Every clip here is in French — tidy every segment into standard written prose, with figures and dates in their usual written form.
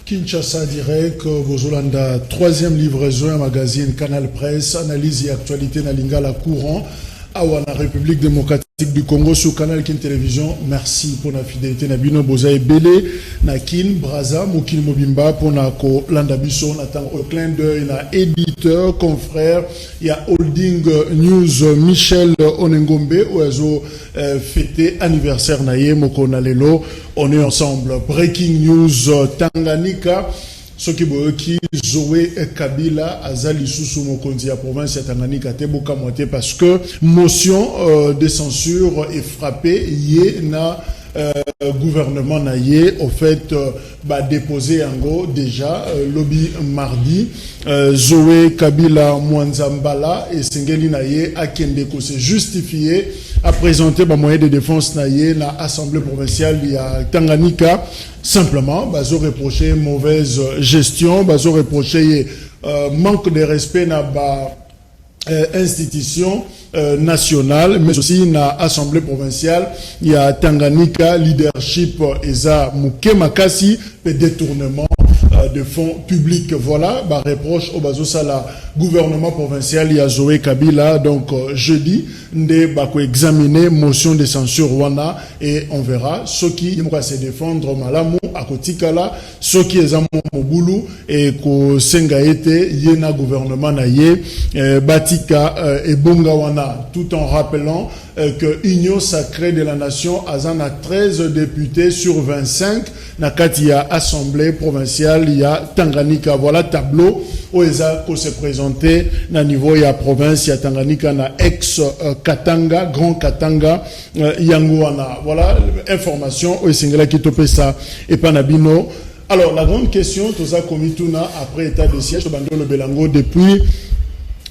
Kinshasa direct, Bozolanda, troisième livraison, un magazine Canal Presse, analyse et actualité na Lingala courant, à la République démocratique du Congo sur Canal Kin Télévision. Merci pour la fidélité. Nabino Bozaï Belé, Nakin, Braza, Mokin Mobimba, pour Nako Landabiso, Nathan au clin d'œil, na éditeur, confrère, il y a Holding News Michel Onengombe, Oazo fêté anniversaire Naye, Moko Nalelo, on est ensemble. Breaking News Tanganyika. Soki boyoki Zoé Kabila azali susu mokonzi ya province ya Tanganyika teboka moitié parce que motion de censure est frappée yé na gouvernement na yé au fait déposé yango déjà lobby mardi Zoé Kabila Mwanzambala et Sengeli na yé akende ko se justifier à présenter moyen de défense na yé na assemblée provinciale ya Tanganyika. Simplement, bazo reproché mauvaise gestion, bazo reproché manque de respect na institution nationale, mais aussi na assemblée provinciale. Il y a Tanganyika leadership eza muke makasi pe détournement de fonds publics. Voilà, reproche au bazo sala gouvernement provincial il y a Zoé Kabila. Donc jeudi, nde bako examiner motion de censure wana et on verra ce qui va se défendre malamu akotikala, ce qui est en mobulu et ko senga ete yena gouvernement na ye batika et bonga wana, tout en rappelant que Union sacrée de la nation azana 13 députés sur 25 na kati ya assemblée provinciale il y a Tanganyika. Voilà tableau où eza ko se présenter na niveau ya province ya Tanganyika na ex Katanga, Grand Katanga yanguana. Voilà information au singela qui topé ça et panabino. Alors la grande question tout ça komituna après état de siège Bandolo Belango depuis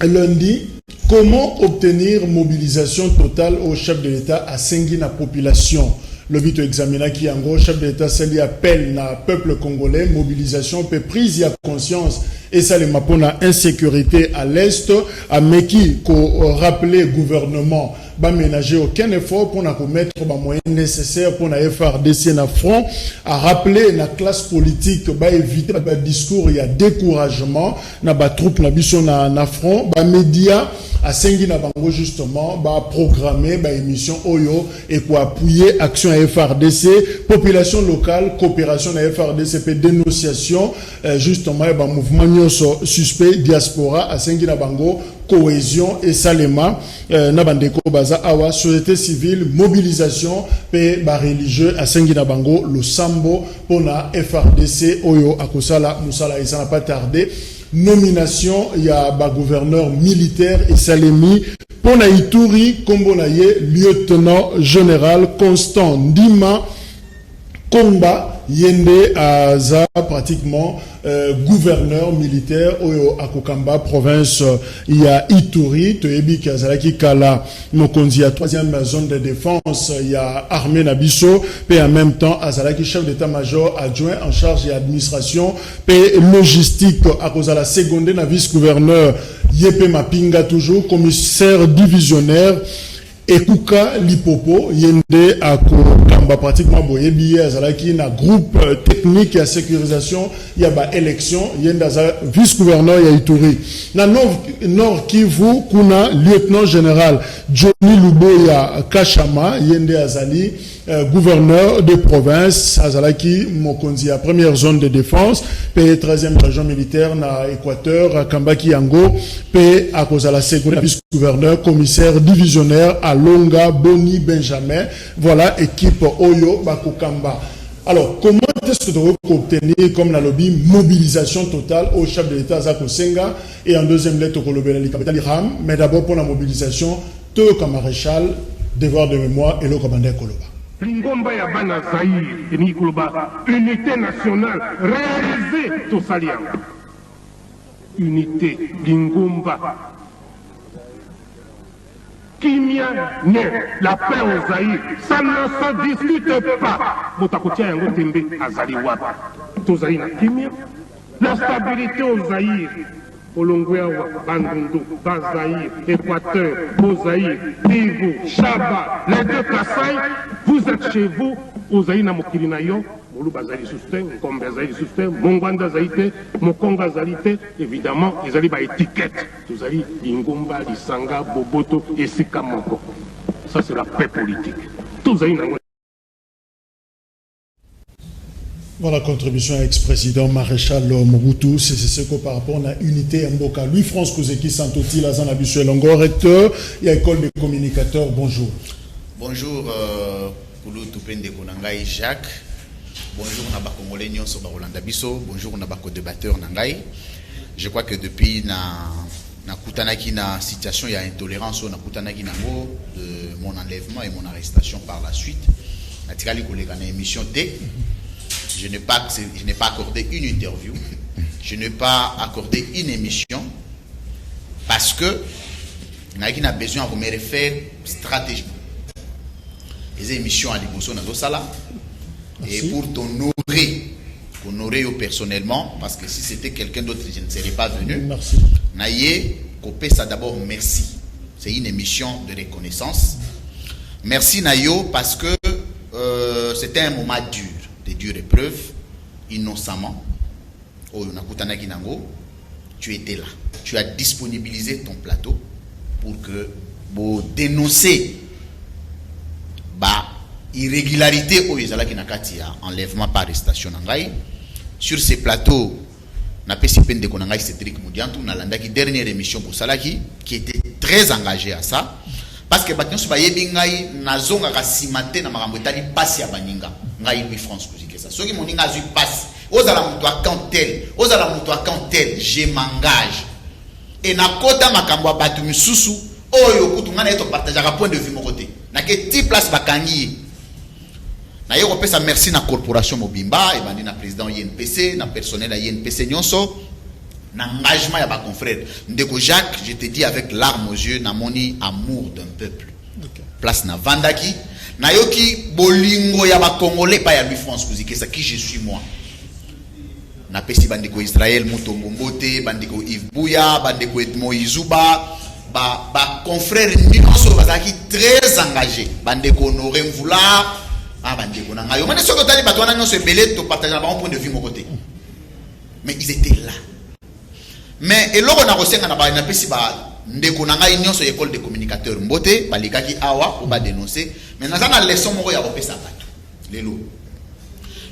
lundi, comment obtenir mobilisation totale au chef de l'État à Sengi na population? Le but examiner qui en gros chef de l'État s'est appel na peuple congolais mobilisation peut prise ya conscience et ça les mapona insécurité à l'est à Meki ko rappeler gouvernement ba ménager aucun effort pour na mettre ba moyens nécessaires pour na FRDC na front à rappeler la classe politique ba éviter ba discours il y a découragement na ba troupe na biso na front ba média à Sengi na bango justement programmer émission Oyo et pour appuyer action à FRDC population locale coopération à FRDC dénonciation justement mouvement nyonso suspect diaspora à Sengi na bango cohésion et salema na bandeko baza awa société civile mobilisation pe religieux à Sengi na bango le sambo pona FRDC Oyo akosala musala et ça n'a pas tardé. Nomination, il y a gouverneur militaire et Salemi, Pona Ituri, Kombonaye, lieutenant général Constant Ndima, Komba, Yende Aza, pratiquement gouverneur militaire Oyo Akokamba, province il y a Ituri, Toyebi Kazalaki Kala, Mokonzi à troisième zone de défense, il y a armée Nabiso, puis en même temps Azalaki chef d'état-major adjoint en charge de l'administration, puis logistique à cause de la seconde na vice-gouverneur Yepe Mapinga toujours, commissaire divisionnaire. Ekuka Lipopo yende ako kamba pratiquement boyebi azalaki na groupe technique ya sécurisation ya élection yende za vice-gouverneur ya Ituri na Nord Kivu kuna lieutenant général Johnny Luboya Kashama yende azali gouverneur de province azalaki mokonzi ya première zone de défense pe 13e région militaire na Équateur Kambaki Yango pe à cause de la seconde vice-gouverneur commissaire divisionnaire à Longa Boni Benjamin. Voilà équipe Oyo Bakokamba. Alors, comment est-ce que tu veux obtenir, comme la lobby, mobilisation totale au chef de l'État, Zako Senga, et en deuxième lettre, au Lobelali Kapital Ram, mais d'abord pour la mobilisation, tout comme maréchal, devoir de mémoire, et le commandant Koloba. Lingomba ya bana Zaïre, et Nikoloba, unité nationale, réalisée tout saliant. Unité, Lingomba. Kimia, la paix au Zaïre, ça ne se discute pas. Motakotia yango tembe azali wapa. To Zaïre na Kimia, la stabilité au Zaïre. Olongwea, Bandundu, Bazaïre, Équateur, Bozaïre, Kivu, Chaba, les deux Kassai, vous êtes chez vous, au Zaïre na Mokirinayo, Moulou Bazaïre Soustin, Kombe Zaïre Soustin, Mongwanda Zaïte, Mokonga Zaïte, évidemment, ils allaient par étiquette. Vous allez Lingomba, Lisanga, Boboto et Sikamoko. Ça, c'est la paix politique. Tout Zaïre na Voilà, contribution à ex-président Maréchal Mobutu, c'est ce que par rapport à l'unité Mboka. Louis-France Kouzeki Santoti, Lazan Abisuel Longo, recteur et école des communicateurs, bonjour. Bonjour, Koulou Toupende Konangai Jacques. Bonjour, Naba Congolais Nyonso Barolanda Bisso. Bonjour, Naba co-débatteur Nangai. Je crois que depuis na kutanaki na situation, il y a intolérance na kutanaki nango de mon enlèvement et mon arrestation par la suite. Natikali kolega na émission T. Je n'ai pas accordé une interview, je n'ai pas accordé une émission parce que n'a besoin de me refaire stratégiquement. Les émissions à l'émotion dans sala et pour t'honorer personnellement, parce que si c'était quelqu'un d'autre, je ne serais pas venu. Merci. Naïe, copé ça d'abord merci. C'est une émission de reconnaissance. Merci Nayo parce que c'était un moment dur. Des dures épreuves, innocemment. Oh, tu étais là. Tu as disponibilisé ton plateau pour que vous dénoncer irrégularité au enlèvement par arrestation. Sur ces plateaux, na PCPN de Konangai Cédric Moudiantou, na landaki dernière émission pour Salaki, qui était très engagé à ça. Parce que maintenant, si vous voyez, nazonga kasimate na makambo etali passe ya baninga. Ngai Louis France Kouziki ça. Soki moninga azui passe. Ozala mutu account tel, je m'engage. Et na kota makambo ya batu misusu oyo kutu ngana eto partager point de vue mon côté. Na ke ti place bakangi. Na yo kopesa merci na corporation Mobimba et bandi na président INPC, na personnel à INPC nyonso. N'engagement à ma confrère. Ndeko Jacques, je te dis avec larmes aux yeux, namoni amour d'un peuple. Okay. Place na Vandaki. Nayoki bolingo ya ba Congolais, pas ya Louis France Kouziki, ça qui je suis moi. Na pesi bandeko Israël Mutombo Mbote, bandeko Yves Bouya, bandeko Edmo Izuba, ba confrères nyonso bazaki très engagés. Bandeko Honoré Mvula, bandeko na ngayo. Mane soko tali bato wana nyonso ebele to partager na bon point de vue mon côté. Mais ils étaient là. Mais et logo na rosenga na ba na pesi ba ndeko na ngai nyonso école de communicateurs mbote balikaki awa pour ba dénoncer mais na zana leçon moko ya kopesa bato lelo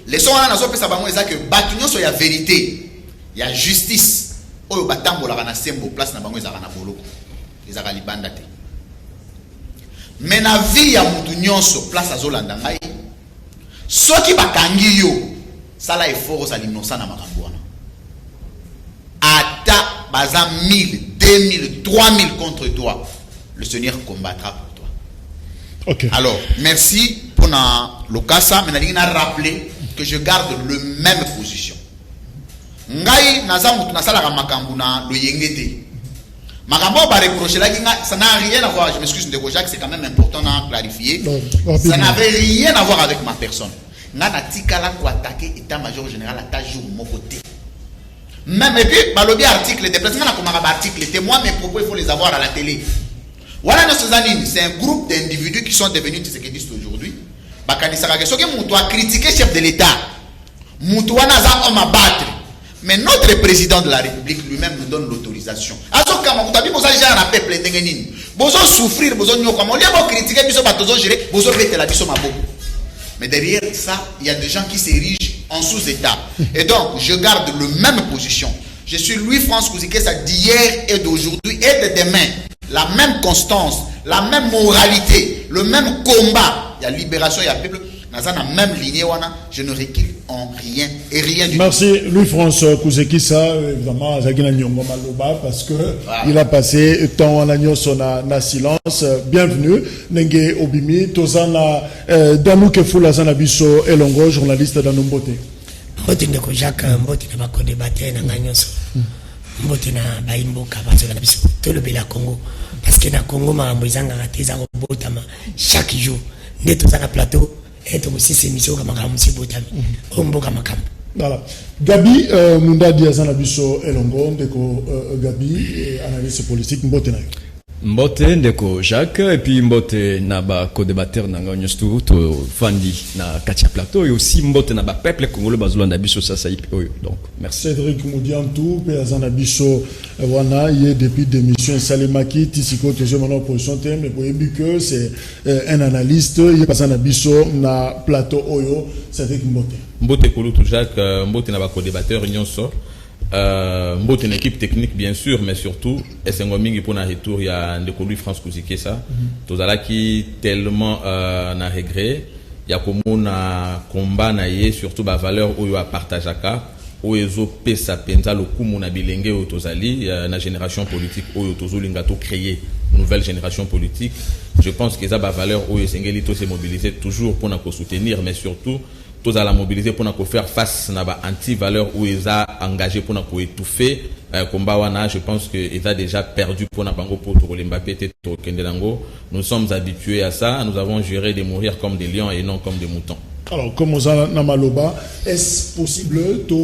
leçon wana nazo pesa bango eza que bato nyonso ya vérité ya justice oyo batambola na sembo place na bango eza na boloko eza ka libanda te mais na vie ya mutu nyonso place azolanda ngai soki bakangi yo sala effort za l'innocent na makambo wana Ata baza 1000, 2000, 3000 contre toi. Le Seigneur combattra pour toi. Okay. Alors, merci pour le cas. Mais je rappeler que je garde le même position. Ngai nazamu tunasala makambu na lo yengete. Makambo ba reprocher là ça n'a rien à voir. Je m'excuse de Jacques, c'est quand même important à clarifier. Ça n'avait rien à voir avec ma personne. Nga natikala ko attaquer état-major général à ta jour mon côté. Même et puis, balobi article, déplacement na komara article, témoins, mes propos, il faut les avoir à la télé. Voilà, c'est un groupe d'individus qui sont devenus tshisekidistes aujourd'hui. Bakanisaka que soki mutu a critiqué chef de l'État, mutu wana za homme à battre. Mais notre président de la République lui-même nous donne l'autorisation. Azoka makutabi boza gérer na peuple ndenge nini. Bozo souffrir, bozo nyoka, mo liabo critiquer biso batozo gérer, bozo betela biso maboko. Mais derrière ça, il y a des gens qui s'érigent en sous-état. Et donc, je garde la même position. Je suis Louis France Kouziki, ça d'hier et d'aujourd'hui et de demain. La même constance, la même moralité, le même combat. Il y a libération, il y a peuple. Nazana même lignée wana, je ne recule en rien et rien du tout. Merci Louis-François Kouzekissa, évidemment Zagina Nyongo Maloba, parce que il a passé temps en agneau na silence. Bienvenue Nenge Obimi Tozana Danuke Fulazana Biso Elongo, journaliste dans Mbote. Mbote ndeko Jacques Mbote na bako débattre na nganyonso. Mbote na baimbo kabazo na biso to le bela Congo, parce que na Congo ma mbozanga kateza robotama chaque jour nde tozana plateau et aussi c'est mission comme monsieur Botami omboka makambo. Voilà. Gabi Munda Diazana Biso Elongo ndeko Gabi analyste politique Mbote na yo. Mbote ndeko Jacques et puis Mbote na ba co-débatteur na nganyos tout fandi na katia plateau et aussi Mbote na ba peuple congolais bazolanda biso sasa oyo. Donc merci. Cédric Moudiantou pe azana biso wana yé depuis démission Salemaki Tisiko que je m'en opposition mais pour que c'est un analyste il azana biso na plateau oyo Cédric Mbote. Mbote Kolutu Jacques Mbote na ba co-débatteur nyonso. Mbote une équipe technique bien sûr mais surtout esengo mingi pour na retour ya ndeko Louis France Kouzekissa tozala ki tellement na regret ya komona combat na ye surtout ba valeur oyo a partageaka oyo ezo pesa penza lokumu na bilenge oyo tozali na génération politique oyo tozolinga to créer nouvelle génération politique. Je pense que ça ba valeur oyo esengeli to se mobiliser toujours pour na ko soutenir mais surtout tous à la mobiliser pour nous faire face à la anti-valeur où ils ont engagé pour nous étouffer combat wana. Je pense que ils ont déjà perdu pour nous pour Mbappé nous sommes habitués à ça, nous avons juré de mourir comme des lions et non comme des moutons. Alors, comme on Namaloba, est-ce possible de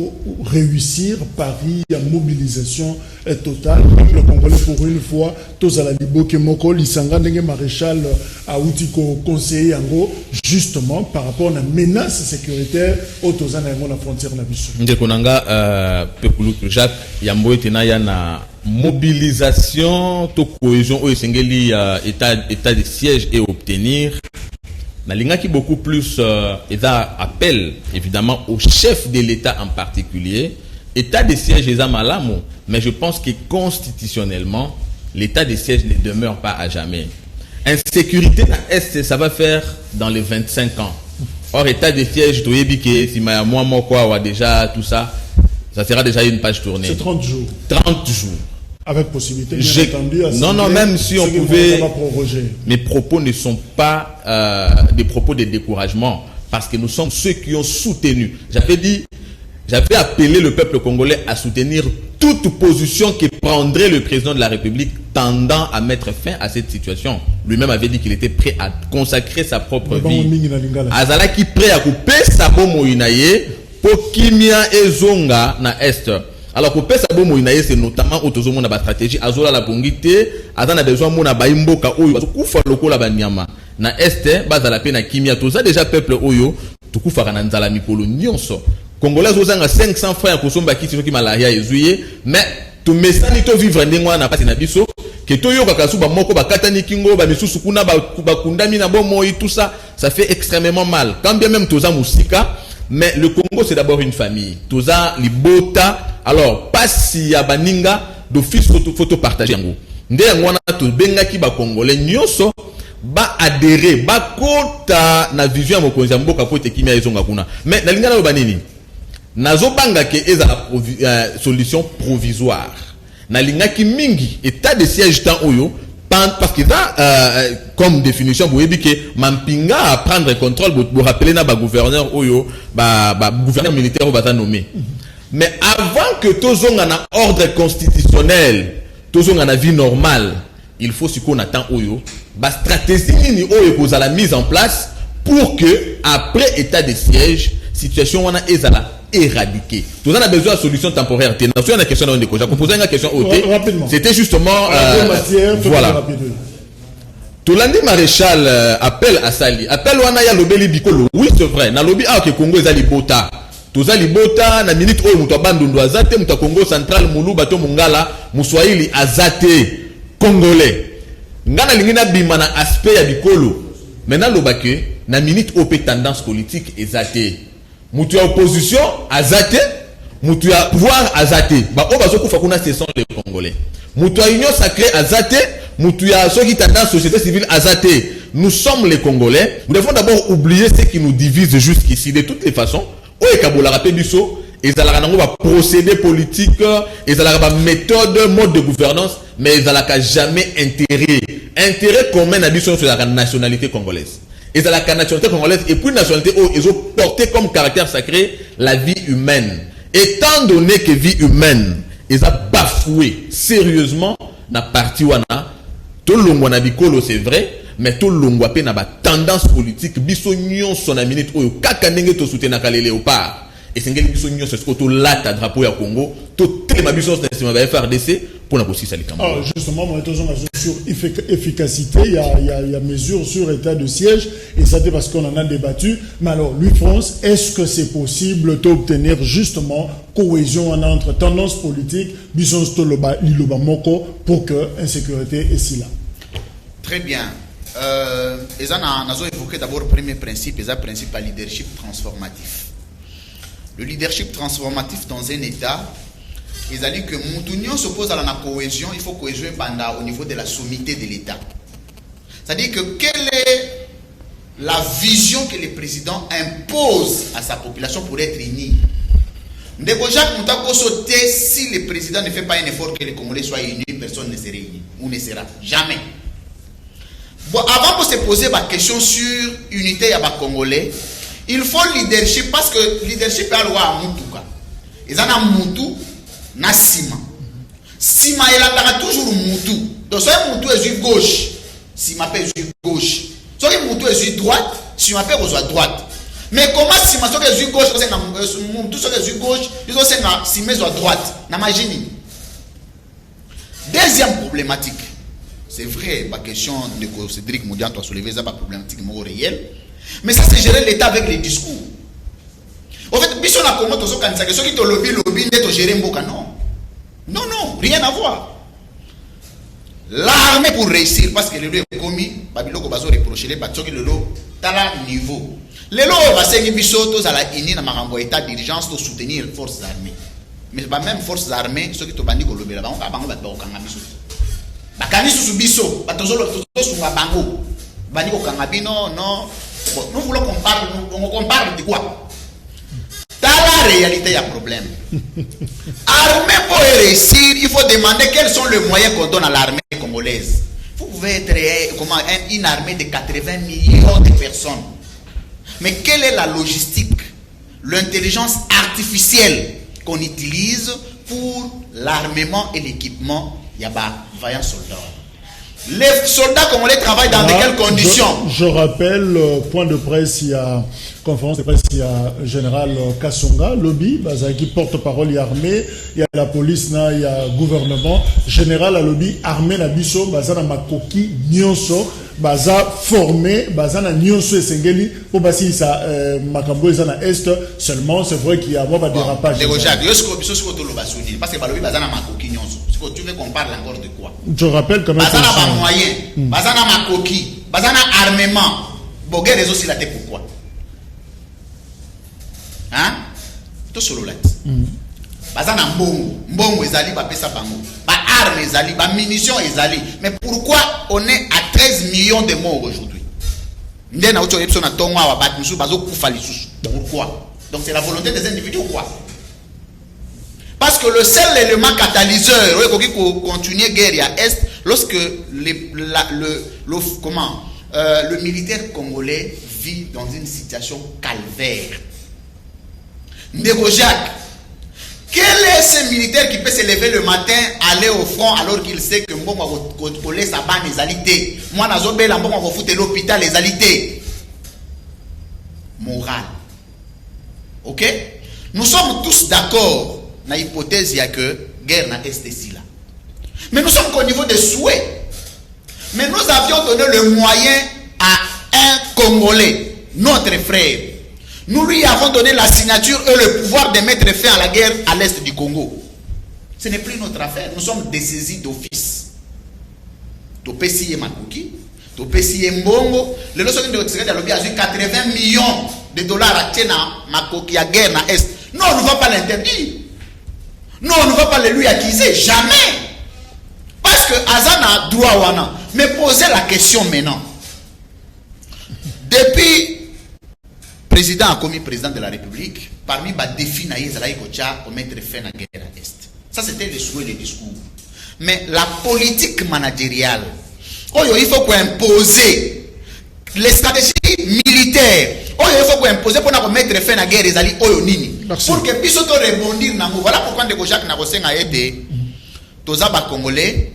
réussir Paris à mobilisation totale? Le Congolais, pour une fois, tous à la Libo, Kemoko, Lisanga, Nenge Maréchal, à Outiko, conseiller Yango, justement, par rapport à la menace sécuritaire, au Tozana Yango, la frontière Nabiso. Ndekonanga, Pepulu, Jacques, Yambo et Tenaya, na mobilisation, to cohésion, au Sengeli, état de siège et obtenir. Nalinga qui beaucoup plus appelle évidemment au chef de l'État en particulier. État de siège est malamo, mais je pense que constitutionnellement, l'état de siège ne demeure pas à jamais. Insécurité à Est, ça va faire dans les 25 ans. Or, état de siège, tu sais si moi, quoi, déjà tout ça, ça sera déjà une page tournée. C'est 30 jours. 30 jours. Avec possibilité, bien entendu, à non, même si on pouvait... Mes propos ne sont pas des propos de découragement, parce que nous sommes ceux qui ont soutenu. J'avais appelé le peuple congolais à soutenir toute position que prendrait le président de la République tendant à mettre fin à cette situation. Lui-même avait dit qu'il était prêt à consacrer sa propre vie. Azala qui prêt à couper sa bombe inaye pour kimia et zonga na Est. Alors pour pesa bomo inaye c'est notamment autozomo na ba stratégie azola la bongité azana besoin mona ba imboka oyo bakufa lokola banyama na Est bazala pe na kimia toza déjà peuple oyo tukufa kana nzala mikolo nyonso Congolais ozanga 500 francs ya kosomba kiti soki malaria ezuye mais to mesani to vivre ndengwa na pasi na biso que to yoka kasuba moko bakatani kingo ba misusu kuna ba kundami na bomo et tout ça fait extrêmement mal quand bien même toza musika. Mais le Congo, c'est d'abord une famille. Toza, Libota. Alors, pas si ya baninga, d'office photo partagé. Nde ngwana to benga ki ba Congolais nyonso ba adhérer, ba kota na vision mo konza mboka po te kimia ezonga kuna. Mais na linga na banini. Nazo banga ke eza la solution provisoire. Na linga ki mingi état de siège tant oyo parce que ça, comme définition, vous voyez que Mampinga à prendre contrôle, vous rappelez na gouverneur Oyo, gouverneur militaire va nommé. Mais avant que Tozong en a ordre constitutionnel, Tozong en a vie normale, il faut ce qu'on attend Oyo, stratégie ni Oyo pose à la mise en place pour que après état de siège, situation wana ezala éradiquée. Tout ça a besoin de solution temporaire. J'ai une question de j'ai posé une question au thé. C'était justement voilà. Tolandi Maréchal appelle à Sali. Appelle wana ya lobeli bikolo. Oui, c'est vrai. Na lobi ah que Congo ezali bota. Toza libota na minute oyo muto bandondo azate muto Congo central mulu bato mungala muswahili azate congolais. Ngana lingina bima na aspect ya bikolo. Maintenant lobake na minute op tendance politique ezate. Mutu ya opposition azate, mutu ya pouvoir azate. Ba o bazo kufa kuna ce sont les Congolais. Mutu ya union sacrée azate, mutu ya soki tendance société civile azate. nous sommes les Congolais. Nous devons d'abord oublier ce qui nous divise jusqu'ici. De toutes les façons, ils ont un procédé politique, ils ont une méthode, mode de gouvernance, mais ils n'ont jamais intérêt commun à sur la nationalité congolaise. Ils ont la nationalité congolaise et puis nationalité ils ont porté comme caractère sacré la vie humaine. Étant donné que vie humaine, ils ont bafoué sérieusement la partie où on a tout le monde c'est vrai, mais tout le monde a tendance politique, bisognon son minute ou kakanenge to soutenir na léopard. Et c'est quelque chose c'est ce que tout là ta drapeau ya Congo, tout les bisons de FRDC pour la police ali Cameroun. Alors justement, moi sur efficacité, il y a mesure sur état de siège et ça c'est parce qu'on en a débattu. Mais alors, lui France, est-ce que c'est possible d'obtenir justement cohésion entre tendances politiques, bisons toloba liloba moko pour que insécurité est si là? Très bien. Nous avons évoqué d'abord le premier principe, c'est le principe à leadership transformatif. Le leadership transformatif dans un État, ils ont dit que Moutounion s'oppose à la cohésion, il faut cohésion au niveau de la sommité de l'État. C'est-à-dire que quelle est la vision que le président impose à sa population pour être unie? Déjà, si le président ne fait pas un effort que les Congolais soient unis, personne ne sera uni ou ne sera jamais. Bon, avant de se poser la question sur l'unité à Congolais, il faut leadership parce que leadership est à Moutuka. Ils ont Moutou, na Sima. Sima, il a toujours Moutou. Donc, soit Moutou est gauche, Sima peut être gauche. Soit Moutou est droite, Sima peut être droite. Mais comment Sima soit gauche, Moutou soit gauche, ils ont Sima soit droite. N'imagine. Deuxième problématique. C'est vrai, la question de Cédric Moudian a soulevé ça, problématique réelle. Mais ça, c'est gérer l'État avec les discours. En fait, si on a comment ceux qui te lobby, net gérer Mboka, non. Non, rien à voir. L'armée pour réussir, parce que le lot est commis, Babylon va reprocher les bâtiments qui le lot, à la niveau. Le lot va s'engager bisotos à la INI, dans ma état d'urgence, pour soutenir les forces armées. Mais même forces armées, ceux qui te bandent au lobby là-bas, on va pas au Kangabiso. Bakani sous biso, batozolo sous bango. Bani au Kangabino, non. Nous voulons qu'on parle, on parle de quoi? Dans la réalité, il y a un problème. Armée pour réussir, il faut demander quels sont les moyens qu'on donne à l'armée congolaise. Vous pouvez être une armée de 80 millions de personnes. Mais quelle est la logistique, l'intelligence artificielle qu'on utilise pour l'armement et l'équipement? Il y a des vaillants soldats. Les soldats congolais travaillent dans de quelles conditions? Je rappelle, point de presse, il y a conférence de presse, il y a général Kassonga, lobby, qui porte-parole, il y a armée, il y a la police, il y a gouvernement, général à lobby, armée, na biso, bazana makoki, nyonso, baza formé, bazana nyonso et sengeli, pour basi ça, makambo ezana est, seulement, c'est vrai qu'il y a un dérapage. Parce que balobi bazana makoki nyonso. Tu veux qu'on parle encore de quoi? Je rappelle quand même. Bazana ba moyen, bazana makoki, bazana armement. Boguer les aussi la tête pourquoi? Hein? Tout solo là. Bazana mbongo ezali ba pesa bango. Ba armes ezali, ba munitions ezali. Mais pourquoi on est à 13 millions de morts aujourd'hui? Ndena ocho epso na tongwa wa bat musu bazo kufa lisusu. Pourquoi? Donc c'est la volonté des individus ou quoi? Parce que le seul élément catalyseur, qui continue la guerre à Est, lorsque le militaire congolais vit dans une situation calvaire. Ndeko Jacques, quel est ce militaire qui peut se lever le matin, aller au front alors qu'il sait que Mbongo va coller sa banne les alités? Moi, Nazobé, Mbongo va foutre l'hôpital les alités. Moral. Ok? Nous sommes tous d'accord. Na hypothèse, il y a que guerre n'a testé ici là. Mais nous sommes qu'au niveau des souhaits. Mais nous avions donné le moyen à un Congolais, notre frère. Nous lui avons donné la signature et le pouvoir de mettre fin à la guerre à l'est du Congo. Ce n'est plus notre affaire. Nous sommes dessaisis d'office. Topesi Makuki, Topesi Mbongo. Le lorsque nous avons 80 millions de dollars à Tchena, Makoki à guerre à l'est. Non, on ne va pas l'interdire. Non, on ne va pas le lui accuser, jamais. Parce que Azana droit wana. Mais posez la question maintenant. Depuis président a commis président de la République, parmi les défis naïzalaï kocha pour mettre fin à la guerre à l'Est. Ça c'était le souhait, le discours. Mais la politique managériale, il faut qu'on impose les stratégies militaires. Il faut qu'on impose pour mettre fin à la guerre à l'Est. Pour que puisse rebondir. Voilà pourquoi Jacques Nagosen a aidé. Tous les Congolais,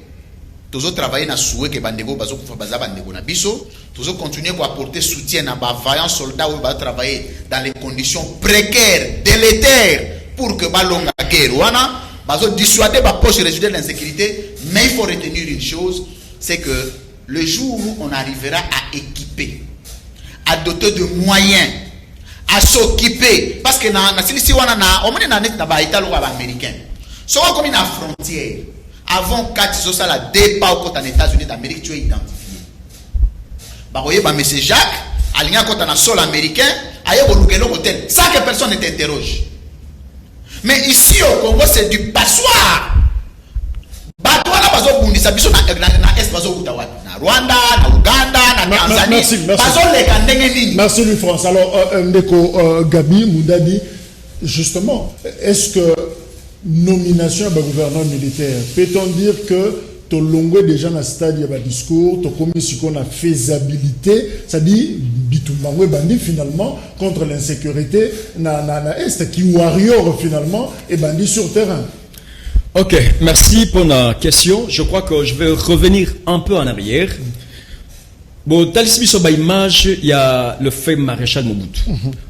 tous travailler dans souhait que bandego bazo kufa bandego na biso, tous continuer à apporter soutien à ba vaillants soldats ou ba travailler dans les conditions précaires, délétères pour que ba longa guerre wana bazo dissuader ba poche résultat de l'insécurité. Mais il faut retenir une chose, c'est que le jour où on arrivera à équiper, à doter de moyens, à s'occuper, parce que si on a na italo ba américain, soit comme une frontière. Avant 4 ans, ça la départ au côté des États-Unis d'Amérique, tu es identifié. Bah, vous voyez, M. Jacques, aligné à côté d'un sol américain, ailleurs au Lugelo hôtel, ça que personne ne t'interroge. Mais ici au Congo, c'est du passoire. Bah, toi là, bazo bundi, ça biso na est bazo kutawa, na Rwanda, na Uganda, na Tanzanie. Bazo les kandengeni. Merci Louis France. Alors, Ndeko Gabi Moudadi, justement, est-ce que nomination du gouverneur militaire, peut-on dire que tu as déjà dans le stade de discours, tu as commis ce qu'on a faisabilité, c'est-à-dire Bitumbango bandit finalement contre l'insécurité na Est, qui warrior finalement et bandit sur terrain. Ok, merci pour la question. Je crois que je vais revenir un peu en arrière. Bon, dans l'image, il y a le fait maréchal Mobutu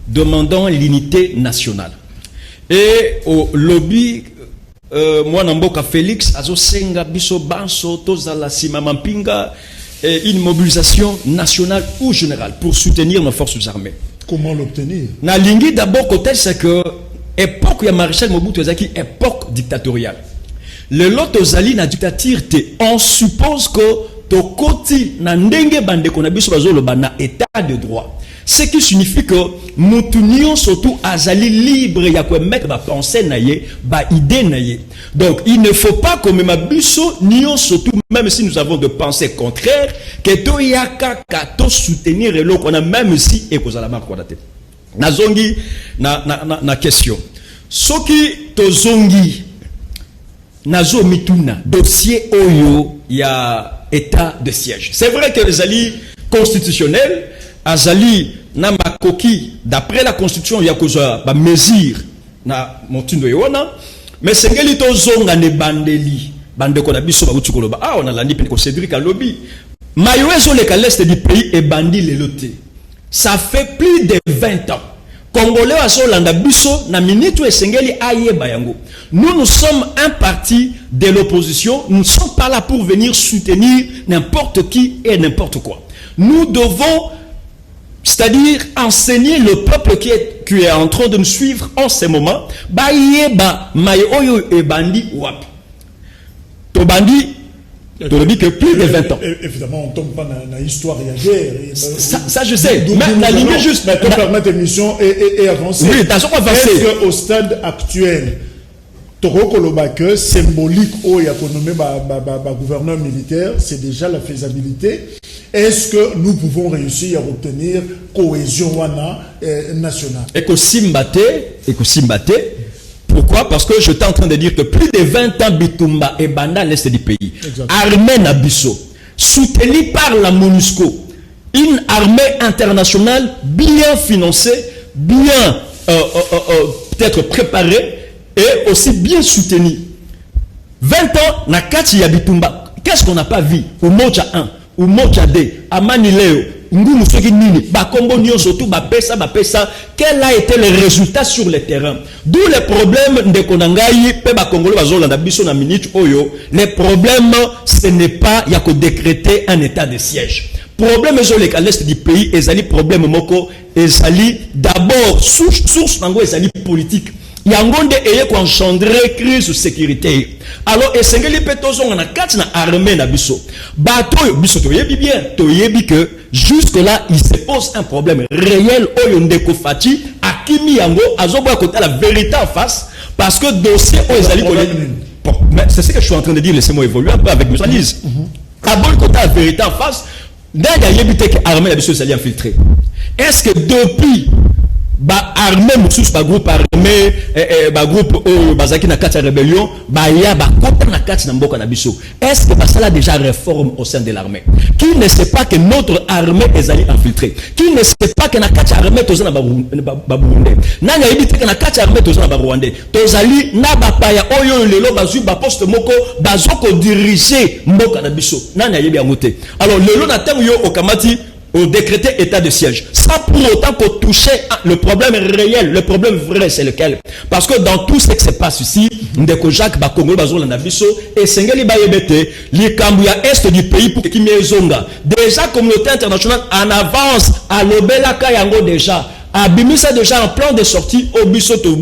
demandant l'unité nationale. Et au lobby, moi Namboka Félix, Azo Senga, Biso Banso, Tozala Simamampinga, une mobilisation nationale ou générale pour soutenir nos forces armées. Comment l'obtenir? Na lingi d'abord côté c'est que époque il y a maréchal Mobutu ezaki époque dictatoriale. Le lot ozali na dictature on suppose que to koti na ndenge bande kona biso bazolo bana état de droit. Ce qui signifie que nous tenions surtout azali libre ya ko mettre ba pensée naie, ba idée naie. Donc il ne faut pas comme ma biso nions surtout même si nous avons de pensées contraires que to yaka to soutenir et qu'on a même si et kozala makodate. Na zongi na question. Soki to zongi nazo mituna dossier oyo ya état de siège. C'est vrai que les alliés constitutionnels azali na makoki d'après la constitution ya koza ba mesure na motindo yona mais sengeli to zonga ne bandeli bande ko na biso ba utukoloba on a landi pe ko Cédric Alobi mayoezo le l'est du pays et bandi le loté ça fait plus de 20 ans Congolais aso landa biso na minute sengeli ayeba yango nous sommes un parti de l'opposition, nous ne sommes pas là pour venir soutenir n'importe qui et n'importe quoi. Nous devons, c'est-à-dire enseigner le peuple qui est en train de nous suivre en ce moment. Ba yeba mayoyo e bandi wap. To bandi to le dit que plus de 20 ans. Évidemment, on tombe pas dans l'histoire il y a guerre. Ça je sais. Mais la ligne juste. Mais permettre l'émission et avancer. Oui, t'as quoi avancer. Est-ce qu'au stade actuel, que symbolique au économie gouverneur militaire, c'est déjà la faisabilité. Est-ce que nous pouvons réussir à obtenir cohésion nationale? Ekosimbate. Pourquoi? Parce que je suis en train de dire que plus de 20 ans Bitumba et Banda l'est du pays. Armée Nabiso, soutenue par la MONUSCO, une armée internationale bien financée, bien peut-être préparée et aussi bien soutenue. 20 ans, na kati ya Bitumba. Qu'est-ce qu'on n'a pas vu? Au Mocha 1, au Mocha 2, à Manileo, Ngulu Soki Nini, Bakombo Nyon surtout, Bapesa, quel a été le résultat sur le terrain? D'où les problèmes de Konangaï, Peba Kongolo Bazola, Nabiso na Minich Oyo. Les problèmes, ce n'est pas, il y a que décréter un état de siège. Problème à l'est du pays, ezali problème moko, ezali d'abord, source nango ezali politique. Yangonde eye ko engendrer crise de sécurité. Alors esengeli petozonga na kati na armée na biso. Bato biso to yebi bien, to yebi que jusque là il se pose un problème réel oyo ndeko Fati akimi yango azoboya côté la vérité en face parce que dossier o ezali ko mais c'est ce que je suis en train de dire, laissez-moi évoluer un peu avec mes analyses. D'abord côté la vérité en face, D'ailleurs, il y a évité que l'armée a été infiltrée. Est-ce que depuis armée mususu groupe armé groupe bazaki na kati rébellion ya kota na kati na mboka na biso, est-ce que ça a déjà réforme au sein de l'armée? Qui ne sait pas que notre armée est allée infiltrée? Qui ne sait pas que na kati armée tozana ba Burundais? Nanga yebite que na kati armée tozana ba Rwandais? Tozali na ba paya oyo lelo bazu ba poste moko bazoko diriger mboka na biso. Nanga yebi amote. Alors lelo na tango yo okamati au décréter état de siège, sans pour autant qu'on touche le problème réel, le problème vrai, c'est lequel? Parce que dans tout ce qui se passe ici, ndeko Jacques Bakongo Bazola Nabiso et Sengeli Bayebete, l'Ikambouya est du pays pour qui zonga. Déjà, communauté internationale en avance, à l'Obela Kayango déjà, à Bimisa déjà en plan de sortie au Bisoto.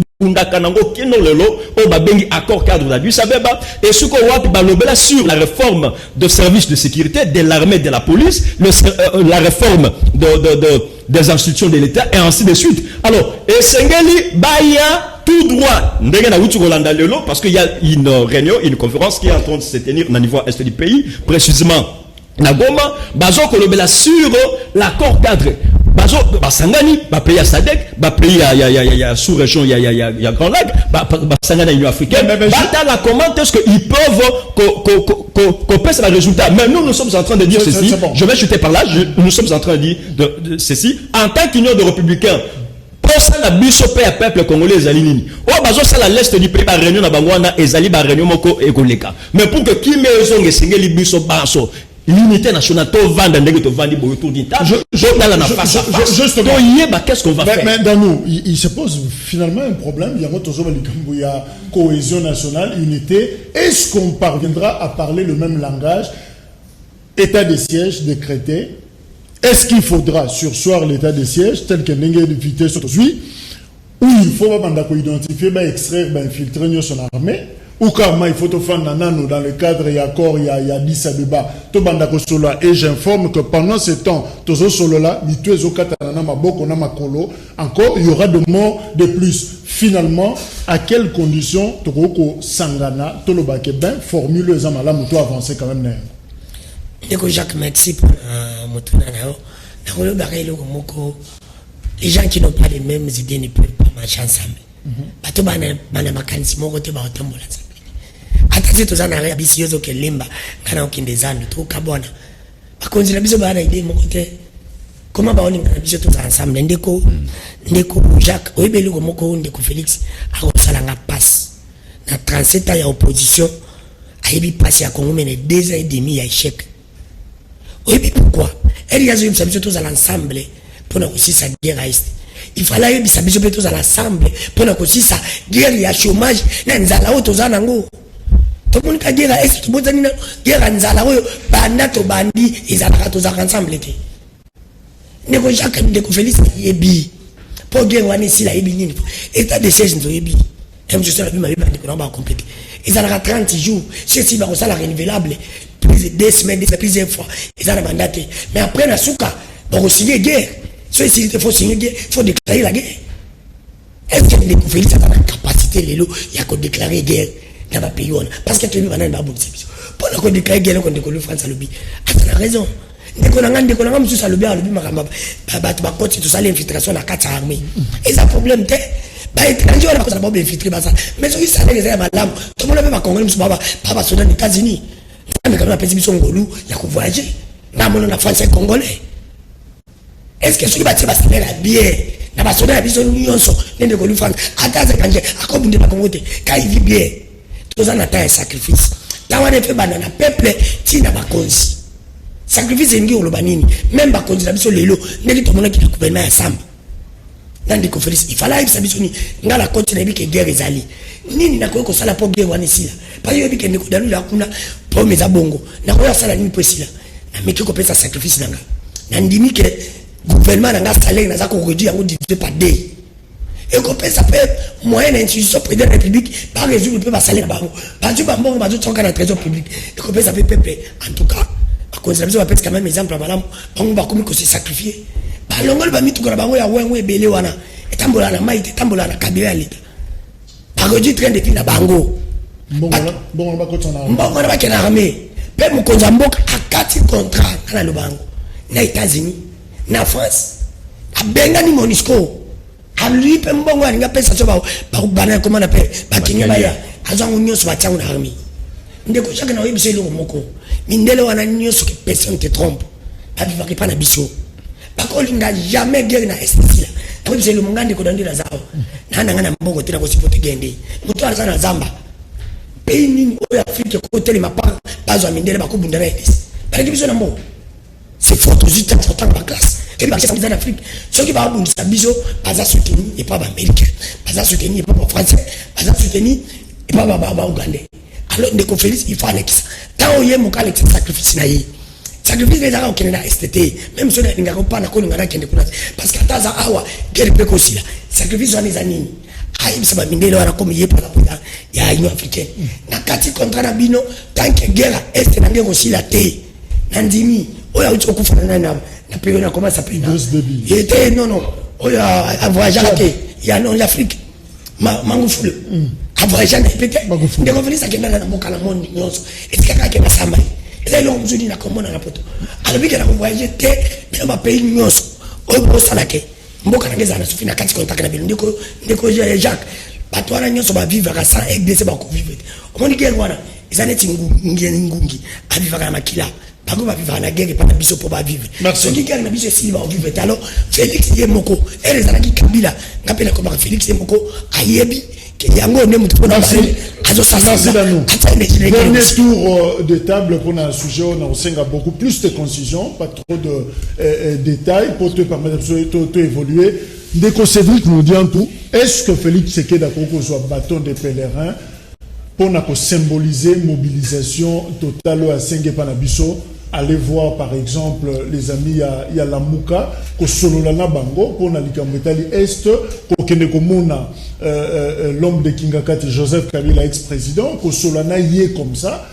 Kanango kino lelo o babengi accord cadre d'Addis Abeba et ce qu'on voit balobela sur la réforme de services de sécurité de l'armée, de la police, la réforme des institutions de l'État et ainsi de suite. Alors et Sengeli Baya tout droit ndenge na wutu Rolanda lelo parce qu'il y a une réunion, une conférence qui est en train de se tenir au niveau est du pays, précisément na Goma, bazo kolobela sur l'accord cadre. Bazo basangani ba pays à SADC, ba pays ya sous région ya Grand Lac, basangani Union africaine. Batala comment est-ce qu'ils peuvent copier ce résultat? Mais nous sommes en train de dire ceci. Je vais chuter par là. Nous sommes en train de dire ceci en tant qu'union de républicains. Pour ça la biso à peuple congolais ezali nini? O bazo ça la l'est du pays ba réunion na bangwana ezali ba réunion moko ekoleka. Mais pour que qui mezo ngesengeli biso baso l'unité nationale, autour d'une table, justement, qu'est-ce qu'on va faire? Mais dans nous, il se pose finalement un problème. Il y a cohésion nationale, unité. Est-ce qu'on parviendra à parler le même langage? État de siège décrété. Est-ce qu'il faudra surseoir l'état de siège tel que Nengue de vitesse aujourd'hui, ou il faut identifier, extraire, infiltrer son armée? Ou carrément il faut te faire nanano dans le cadre il y a accord il y a 10 à débat to bandako solo et j'informe que pendant ce temps tozo solo là mituezo katanana maboko na makolo encore il y aura de morts de plus. Finalement à quelles conditions toko sangana to lo baké ben formule za malamu to avancer quand même. Ndeko Jacques merci pour motuna nao na ko lo baké lo moko les gens qui n'ont pas les mêmes idées ne peuvent pas marcher ensemble. Bato bana makanisi moko te ba otambola. Atasi tozana ya bisi yozo ke limba kana okindezana to kabona bakonzi na biso bana idée moko te comment ba oninga na biso tous ensemble ndeko Jacques oyebeli ko moko ndeko Félix akosalanga passe na 37 ans ya opposition ayebi passe ya Congo mais 2 ans et demi ya échec. Oyebi pourquoi elle y a eu biso tous ensemble pour na aussi sa guerre à est. Il fallait que ça soit tous ensemble pour que ça guerre ya chômage na nzala o tozana ngo tout le monde a guerre est tout le monde a guerre nzala o banda to bandi ezalaka tozaka ensemble te ndeko Jacques ndeko Félix yebi pour guerre wana ici la yebi nini état de siège nzo yebi même je sais la bima yebi ndeko na ba compléter ezalaka 30 jours ceci ba ça la renouvelable plus de 2 semaines plusieurs fois ezalaka mandaté mais après na suka on signer guerre. So, s'il faut signer guerre, il faut déclarer la guerre. Est-ce que les Félix ont la capacité, il y a qu'à déclarer guerre dans le pays? Parce que tu es un bon service. Pour déclarer guerre, on décolle France à l'objet. Ah, tu as raison. Décollant, monsieur Salobi, à l'objet, tout ça, l'infiltration, la 4 armée. Et ça, problème, bah, étranger, on a pas besoin d'infiltrer, mais ce qui s'est fait, c'est madame. Tout le monde a pas Congolais, monsieur Baba, Baba, Soudan, aux États-Unis. Mais quand on a pété son golou, il y a qu'à voyager. Là, on a français congolais. Est-ce que ceux qui battent la bière, la basson de la vision union sont les de Golou France, attends, c'est quand j'ai accompagné ma communauté, quand il vit bien, tous en attendent un sacrifice. Là, on a fait banana, peuple, si n'a pas consi. Sacrifice, c'est une banini, même pas consi, la vision de l'eau, n'est pas tout le monde qui a coupé ma ensemble. Dans des conférences, il fallait que ça vision, dans la côte, il y a que guerre est allée. Ni n'a quoi que ça la pour guerre, on est ici là. Parce qu'il y a que nous, dans la couna, pour mes abongos, n'a quoi ça la nuit pour ici là. Mais qui coupe ça sacrifice, n'a pas. N'a dit que gouvernement n'a pas salaire n'a pas réduit en divisé par 2 et qu'on peut ça fait moyen institution président de la République par résoudre le peu pas salaire bango parce que bango va tout dans le trésor public et qu'on peut ça fait peuple en tout cas à cause de ça va peut-être quand même exemple madame bango va comme que se sacrifier balongo va mis tout dans bango ya ouais belé wana et tambola na maïté tambola na kabila lita par réduit train de vie na bango bon on va continuer bon on va que l'armée pe mo konza mboka akati contrat na le bango na États-Unis, na France. A bengani Monisco. A lui pe mbongo alinga pesa so ba bana comment on appelle ba kinga baya. Azangu nyoso ba tsangu na army. Ndeko chaka na webiso lo moko. Mindele wana nyoso que personne te trompe. Pas vivre pas na biso. Pas kolinga jamais guerre na estila. Ko biso lo mungandi ko dandira zao. Nana ngana mbongo tena ko sipote gende. Mutu ala sana zamba. Pays nini oya Afrique ko tele mapa bazo mindele ba ko bundara etis. Ba biso na mbo. C'est fort aussi tant en classe. Et bien, c'est en Afrique. Ceux qui parlent de biso, pas à soutenir et pas américain, pas à soutenir et pas français, pas à soutenir et pas ougandais. Alors, des conférences, il faut aller ça. Tant on y est, mon cas, c'est sacrifice naïe. Sacrifice les gens qui n'ont STT, même ceux qui n'ont pas qui n'ont pas parce qu'à Taza Awa, quel peut aussi là. Sacrifice dans les années. Aïe, ça va miner là comme il est par la il y a une africaine. Na kati contre Nabino, tant que guerre est n'a guerre aussi la thé. Nandimi, oh ya ucho kufa na période comment ça s'appelle il était non oh ya voyagé il y a non l'Afrique mangufule a voyagé peut-être des conférences qui na mokala monde nyonso et kaka ke basamba et là on dit na comment na poto alors que na voyagé te mais ma pays nyonso o bo salake mboka na ngeza na sufi na kati contact na bilo ndiko Jacques batwana nyonso ba vivre ka sans EDC ba ko vivre on dit que wana izaneti ngungi a vivre ka makila. Parce va vivre la guerre et pas la biso pour pas vivre. Ce qui gagne la biso si va vivre. Alors Félix Yemoko, elle est avec Kabila, n'appelle comme Félix Yemoko, Ayebi, qui est en gros même pour Merci Danou. Dernier tour de table pour un sujet on a aussi beaucoup plus de concision, pas trop de détails pour te permettre d'évoluer. Dès que Cédric nous dit en tout, est-ce que Félix Sekeda Koko soit bâton de pèlerin pour symboliser mobilisation totale à Sengue-Panabiso? Allez voir par exemple les amis, il y a la Mouka, ko Sololana Bango, pour Nalikambetali Est, ko Kenekomona, l'homme de Kingakati, Joseph Kabila, ex-président, ko Solana yé comme ça,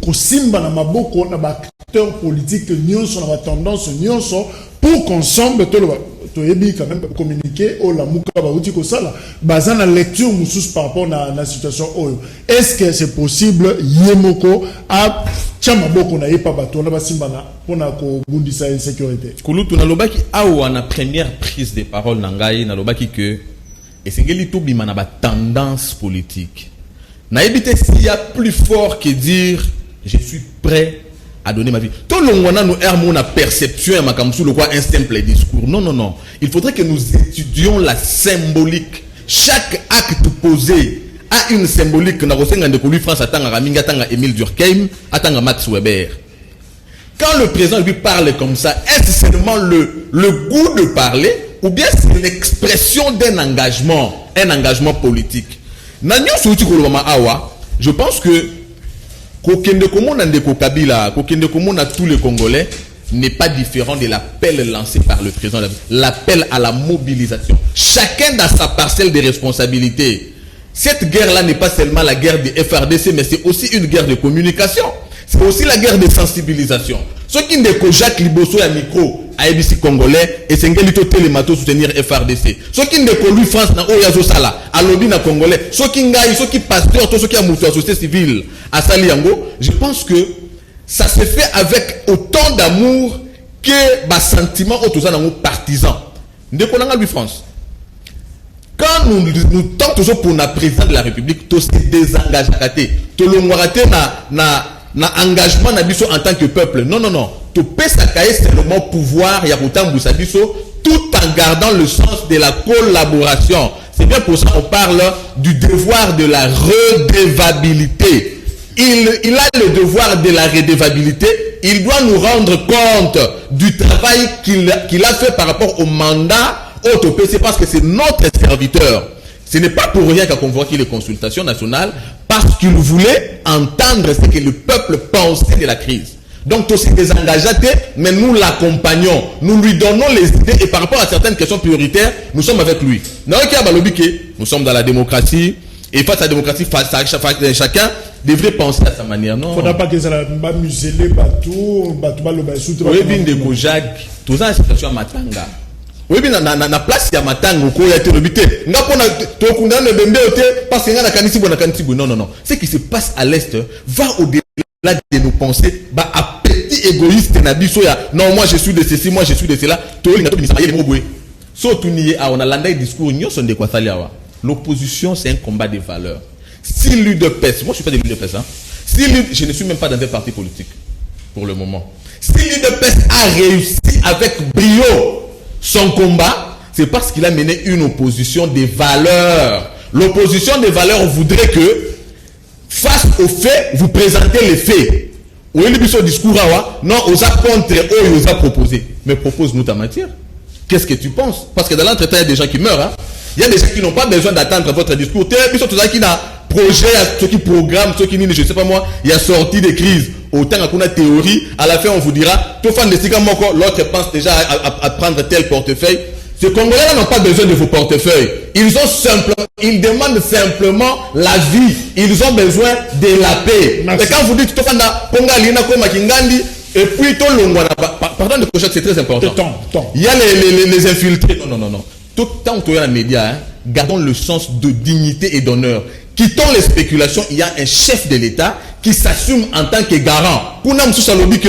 ko Simba na Maboko, na ba acteur politique, nyonso, na ba tendance, nyonso, pour qu'ensemble, tu es quand même communiquer au la Mouka Baouti ko sala, basant la lecture moussous par rapport à la situation. Est-ce que c'est possible, Yemoko, à Chamaboko na yepa bato na basimbana pona ko bundisa insécurité. Kulutu na lobaki awa na première prise de parole na ngai na lobaki que esengeli to bima na ba tendance politique. Na ebité s'il y a plus fort que dire je suis prêt à donner ma vie. Tout le monde nous ermo na perception et makamsu le quoi un simple discours. Non. Il faudrait que nous étudions la symbolique. Chaque acte posé a une symbolique. Na rosenga de lui France atanga Raminga atanga Émile Durkheim atanga Max Weber. Quand le président lui parle comme ça, est-ce seulement le goût de parler ou bien c'est l'expression d'un engagement, politique? Nanyo souti koloma awa, je pense que kokende komona ndeko Kabila, kokende komona tous les Congolais n'est pas différent de l'appel lancé par le président, l'appel à la mobilisation. Chacun dans sa parcelle de responsabilité. Cette guerre-là n'est pas seulement la guerre de FRDC, mais c'est aussi une guerre de communication. C'est aussi la guerre de sensibilisation. Ceux qui ne connaissent Jacques Liboso et micro à ABC Congolais et Sengelito Télémato soutenir FRDC. Ceux qui ne connaissent France na Oyazo Sala, à Lobby na Congolais. Ceux qui ngaï, ceux qui pasteurs, ceux qui ont moussé à la société civile à Saliango. Je pense que ça se fait avec autant d'amour que bas sentiment autour partisans. Ne connaissons pas France. Quand nous tentons pour la présidente de la République, tout se désengage à côté. Tout le monde na engagement na biso en tant que peuple. Non. Tout peut s'accailler seulement pouvoir y a autant biso tout en gardant le sens de la collaboration. C'est bien pour ça qu'on parle du devoir de la redevabilité. Il a le devoir de la redevabilité. Il doit nous rendre compte du travail qu'il a fait par rapport au mandat au PC parce que c'est notre serviteur. Ce n'est pas pour rien qu'a convoqué les consultations nationales parce qu'il voulait entendre ce que le peuple pensait de la crise. Donc tous ces désengagés, mais nous l'accompagnons, nous lui donnons les idées et par rapport à certaines questions prioritaires, nous sommes avec lui. Nous sommes dans la démocratie et face à la démocratie, chacun devrait penser à sa manière. Non. Il ne faudra pas que ça va museler bateau, oui, bien de Gojak, tout ça, c'est situation à Matanga. Oui, bien, na place ya Matanga, où il y a été rebité. N'a pas le bembé, parce qu'il y a un canisibo. Non. Ce qui se passe à l'Est va au-delà. au-delà de nos pensées, bah, à petit égoïste, non, moi je suis de ceci, moi je suis de cela, on a l'anda discours, l'opposition c'est un combat de valeurs. Si l'UDPS, moi je suis pas de l'UDPS, hein. Si je ne suis même pas dans un parti politique pour le moment. Si l'UDPS a réussi avec brio son combat, c'est parce qu'il a mené une opposition des valeurs. L'opposition des valeurs voudrait que, face aux faits, vous présentez les faits. Ou il y a discours, non, on a contre eux, on a proposé. Mais propose-nous ta matière. Qu'est-ce que tu penses? Parce que dans l'entretien, il y a des gens qui meurent. Hein? Il y a des gens qui n'ont pas besoin d'attendre votre discours. Il y a des gens qui ont projet, ceux qui programment, ceux qui ne je sais pas moi, il y a sorti des crises. Autant qu'on a théorie, à la fin on vous dira, tout fan de Sigamoko, l'autre pense déjà à prendre tel portefeuille. Ces Congolais n'ont pas besoin de vos portefeuilles. Ils demandent simplement la vie. Ils ont besoin de la paix. Mais quand vous dites tout fan Ponga Lina Koma Kingandi, et puis tout le monde, pardon de cocher, c'est très important. Il y a les infiltrés. Non. Tout tant que y a les médias, hein, gardons le sens de dignité et d'honneur. Quittons les spéculations, il y a un chef de l'État qui s'assume en tant que garant. Pour nous, ça veut dire que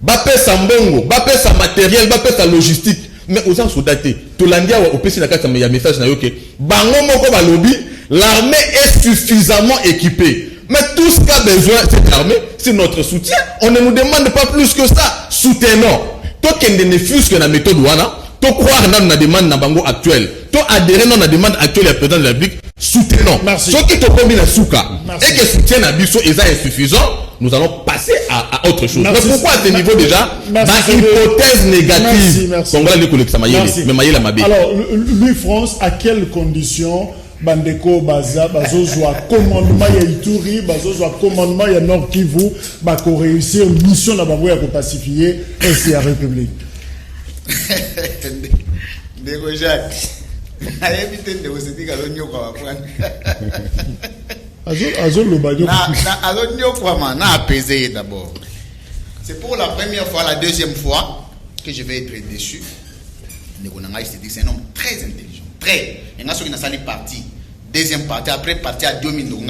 Bappé sa mbongo, Bappé sa matériel, Bappé sa logistique. Mais aux gens sont datés. Tolandia au PC na kata ya message na yoke. Bango moko ba lobby, l'armée est suffisamment équipée. Mais tout ce qu'a besoin cette armée, c'est notre soutien. On ne nous demande pas plus que ça. Soutenons. Toi qui ne fût que la méthode wana, toi croire dans la demande na bango actuelle. Toi adhérer dans la demande actuelle du président de la République. Soutenons. Merci. Ce qui te combine à Souka et que soutien à Bisso est insuffisant, nous allons passer à autre chose. Merci. Mais pourquoi à ce niveau déjà, ma hypothèse négative, merci. Alors, Louis France, à quelles conditions Bandeko Baza, Bazozwa commandement ya Ituri, Bazozwa commandement ya Nord Kivu, bako réussir mission na bango ya ko pacifier ainsi la République. Ndeko Jacques. Ayebite vous dit que nyoko wa prendre. Apaisé d'abord. C'est pour la première fois, la deuxième fois que je vais être déçu. C'est un homme très intelligent. Très. Et là, il a parti. Deuxième partie, après parti à 2000 où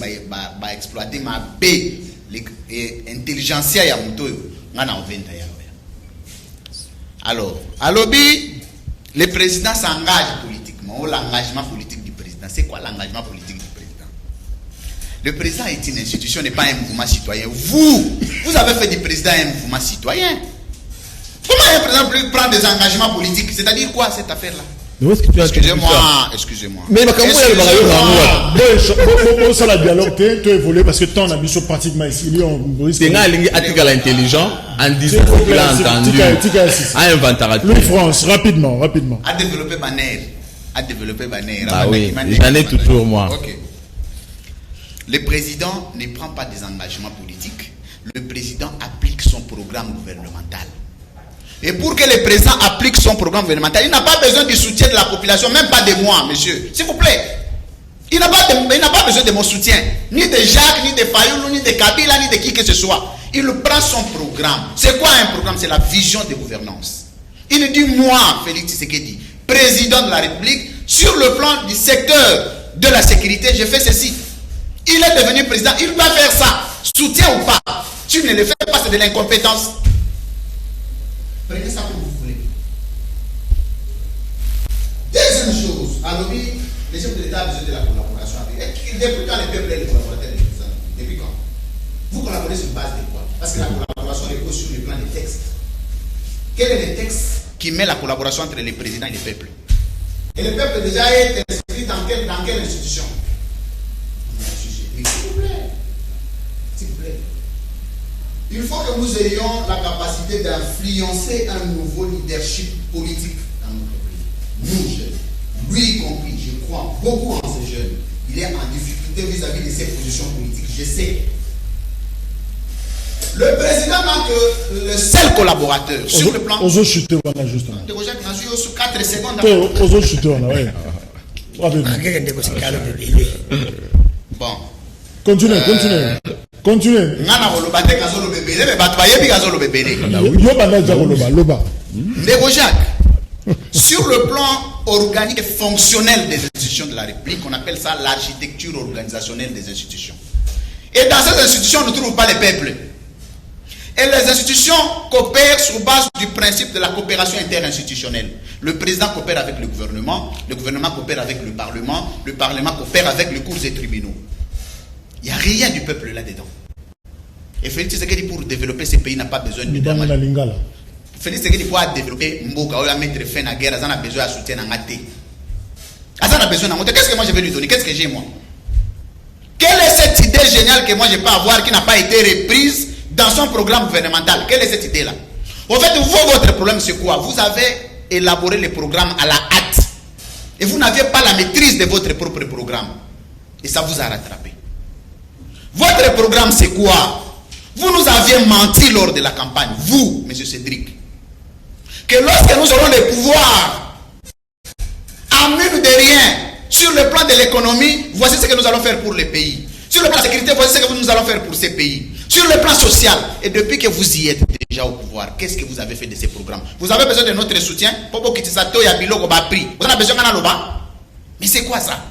il va exploiter ma paix. L'intelligence ya moto. Alors, à lobby, le président s'engage politiquement. Ou l'engagement politique du président. C'est quoi l'engagement politique du président? Le président est une institution, n'est pas un mouvement citoyen. Vous avez fait du président un mouvement citoyen. Comment un président peut prendre des engagements politiques? C'est-à-dire quoi cette affaire-là? Excusez-moi. Mais ça la dialogue, tu évolué parce que ton ambition pratiquement ici, c'est un article intelligent en disant qu'il a entendu. Louis France, rapidement. À développer Banner. Ah oui, j'en ai toujours moi. Ok. Le président ne prend pas des engagements politiques. Le président applique son programme gouvernemental. Et pour que le président applique son programme gouvernemental, il n'a pas besoin du soutien de la population, même pas de moi, monsieur. S'il vous plaît. Il n'a pas besoin de mon soutien. Ni de Jacques, ni de Fayoulou, ni de Kabila, ni de qui que ce soit. Il prend son programme. C'est quoi un programme? C'est la vision de gouvernance. Il dit, moi, Félix Tshisekedi, président de la République, sur le plan du secteur de la sécurité, j'ai fait ceci. Il est devenu président, il va faire ça. Soutien ou pas. Si tu ne le fais pas, c'est de l'incompétence. Prenez ça comme vous voulez. Deuxième chose, à l'objet, les chefs de l'État ont besoin de la collaboration avec. Depuis quand les peuples et les collaborateurs des présidents? Depuis quand? Vous collaborez sur base de quoi? Parce que la collaboration repose sur le plan des textes. Quel est le texte qui met la collaboration entre les présidents et les peuples? Et le peuple déjà est inscrit dans quelle institution? S'il vous plaît. Il faut que nous ayons la capacité d'influencer un nouveau leadership politique dans notre pays. Nous, jeunes, lui y compris, je crois beaucoup en ces jeunes. Il est en difficulté vis-à-vis de ses positions politiques, je sais. Le président manque le seul collaborateur sur le plan. Ozo chuter wana justement. Déjà qu'on a joué sur 4 secondes. Ozo chuter wana, ouais. Bon. Continuez. Ngana kolobate kazolo bebele mais bato bayebi kazolo bebele. Yo bana za loba. Ndeko Jacques. Sur le plan organique et fonctionnel des institutions de la République, on appelle ça l'architecture organisationnelle des institutions. Et dans ces institutions, on ne trouve pas les peuples. Et les institutions coopèrent sur base du principe de la coopération interinstitutionnelle. Le président coopère avec le gouvernement coopère avec le Parlement coopère avec les cours et tribunaux. Il n'y a rien du peuple là-dedans. Et Félix Tshisekedi, pour développer ces pays, n'a pas besoin de Lingala. Félix Tshisekedi, pour développer Mboka, ou mettre fin à la guerre, il a besoin de soutien à Ngate. Il a besoin de monter. Qu'est-ce que moi je vais lui donner? Qu'est-ce que j'ai moi? Quelle est cette idée géniale que moi je peux avoir qui n'a pas été reprise dans son programme gouvernemental? Quelle est cette idée-là? En fait, votre problème c'est quoi? Vous avez élaboré le programme à la hâte. Et vous n'aviez pas la maîtrise de votre propre programme. Et ça vous a rattrapé. Votre programme c'est quoi? Vous nous aviez menti lors de la campagne, vous, M. Cédric, que lorsque nous aurons le pouvoir, à mine de rien, sur le plan de l'économie, voici ce que nous allons faire pour les pays. Sur le plan de la sécurité, voici ce que nous allons faire pour ces pays. Sur le plan social, et depuis que vous y êtes déjà au pouvoir, qu'est-ce que vous avez fait de ces programmes? Vous avez besoin de notre soutien? Vous en avez besoin d'un loba? Mais c'est quoi ça?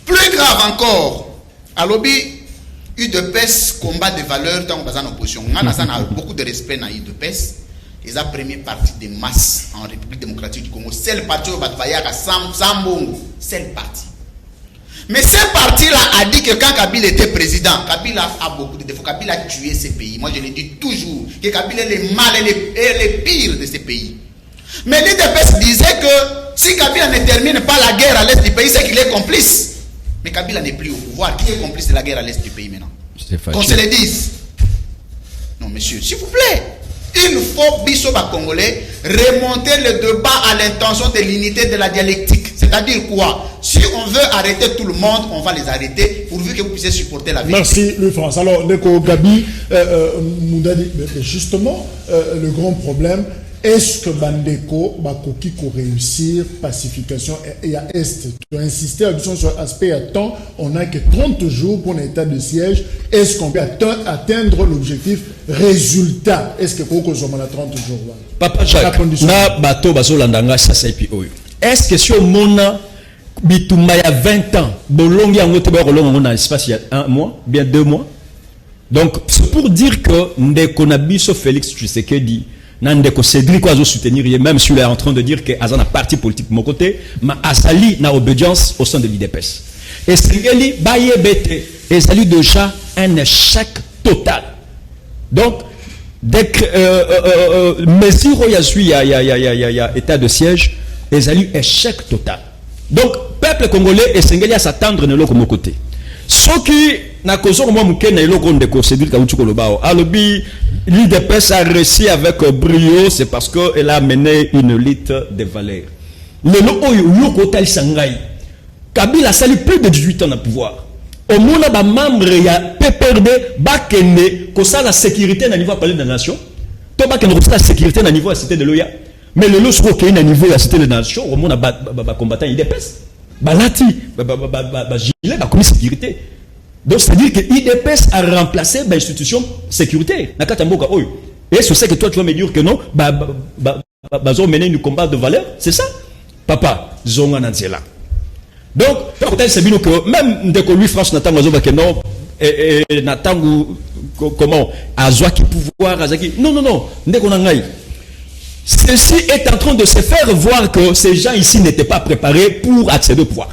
Plus grave encore, à lobby, UDPS combat des valeurs tant qu'on est en opposition. On a beaucoup de respect dans UDPS. Ils ont premier parti de masse en République démocratique du Congo. C'est le parti au Batvayaka Sambongo. C'est le parti. Mais ce parti-là a dit que quand Kabila était président, Kabila a beaucoup de défauts. Kabila a tué ces pays. Moi je le dis toujours que Kabila est le mal et le pire de ces pays. Mais l'UDPS disait que si Kabila ne termine pas la guerre à l'est du pays, c'est qu'il est complice. Mais Kabila n'est plus au pouvoir. Qui est complice de la guerre à l'est du pays maintenant? Qu'on se le dise. Non, monsieur, s'il vous plaît. Il faut, Bissoba Congolais, remonter le débat à l'intention de l'unité de la dialectique. C'est-à-dire quoi? Si on veut arrêter tout le monde, on va les arrêter pourvu que vous puissiez supporter la vie. Merci, Louis-France. Alors, Neko Gabi, Moudadi, justement, le grand problème, est-ce que Bandeko Bakoki ko réussir pacification et à Est? Tu as insisté sur l'aspect à temps, on n'a que 30 jours pour un état de siège. Est-ce qu'on peut atteindre l'objectif résultat? Est-ce que Koko Zoma a 30 jours là? Papa Jacques, na bato bazolandanga sasa epi oyo. Est-ce que si on mona bitumba ya 20 ans, bolongi yango te ba kolonga na espace ya 1 mois, bien 2 mois. Donc c'est pour dire que ndeko na biso Félix Tshisekedi Nandeko Cédric Oiseau soutenir, même s'il est en train de dire que Azana parti politique de mon côté, mais Azali n'a obédience au sein de l'IDPS. Et Singeli, Baye Bete, Azali déjà un échec total. Donc, dès que Mesiro y a état de siège, Azali échec total. Donc, peuple congolais et Singeli à s'attendre de l'autre côté. Ce qui n'a causé moi mouken et l'autre de Cédric Kaouchouko Lobao. Alobi, l'IDPS a réussi avec brio, c'est parce qu'elle a mené une lutte de valeurs. Le Yoko Tel Shanghai, Kabila a sali plus de 18 ans au pouvoir. Au monde, il y a des membres qui ont perdu la sécurité au niveau de la nation. Il y a la sécurité au niveau de la cité de l'OIA. Mais le lot sur au niveau de la cité de la nation, au monde, il y a combattant l'IDPS. Balati, gilet, commis sécurité. Donc c'est-à-dire que l'IDPS a remplacé l'institution sécurité. Et c'est ça que toi tu vas me dire que non, ont mené une combat de valeur, c'est ça? Papa, zonga nanzela. Donc, c'est bien que même dès que lui France n'attend que non, et n'attend comment, à Zoa qui pouvoir, non, dès qu'on a ceci est en train de se faire voir que ces gens ici n'étaient pas préparés pour accéder au pouvoir.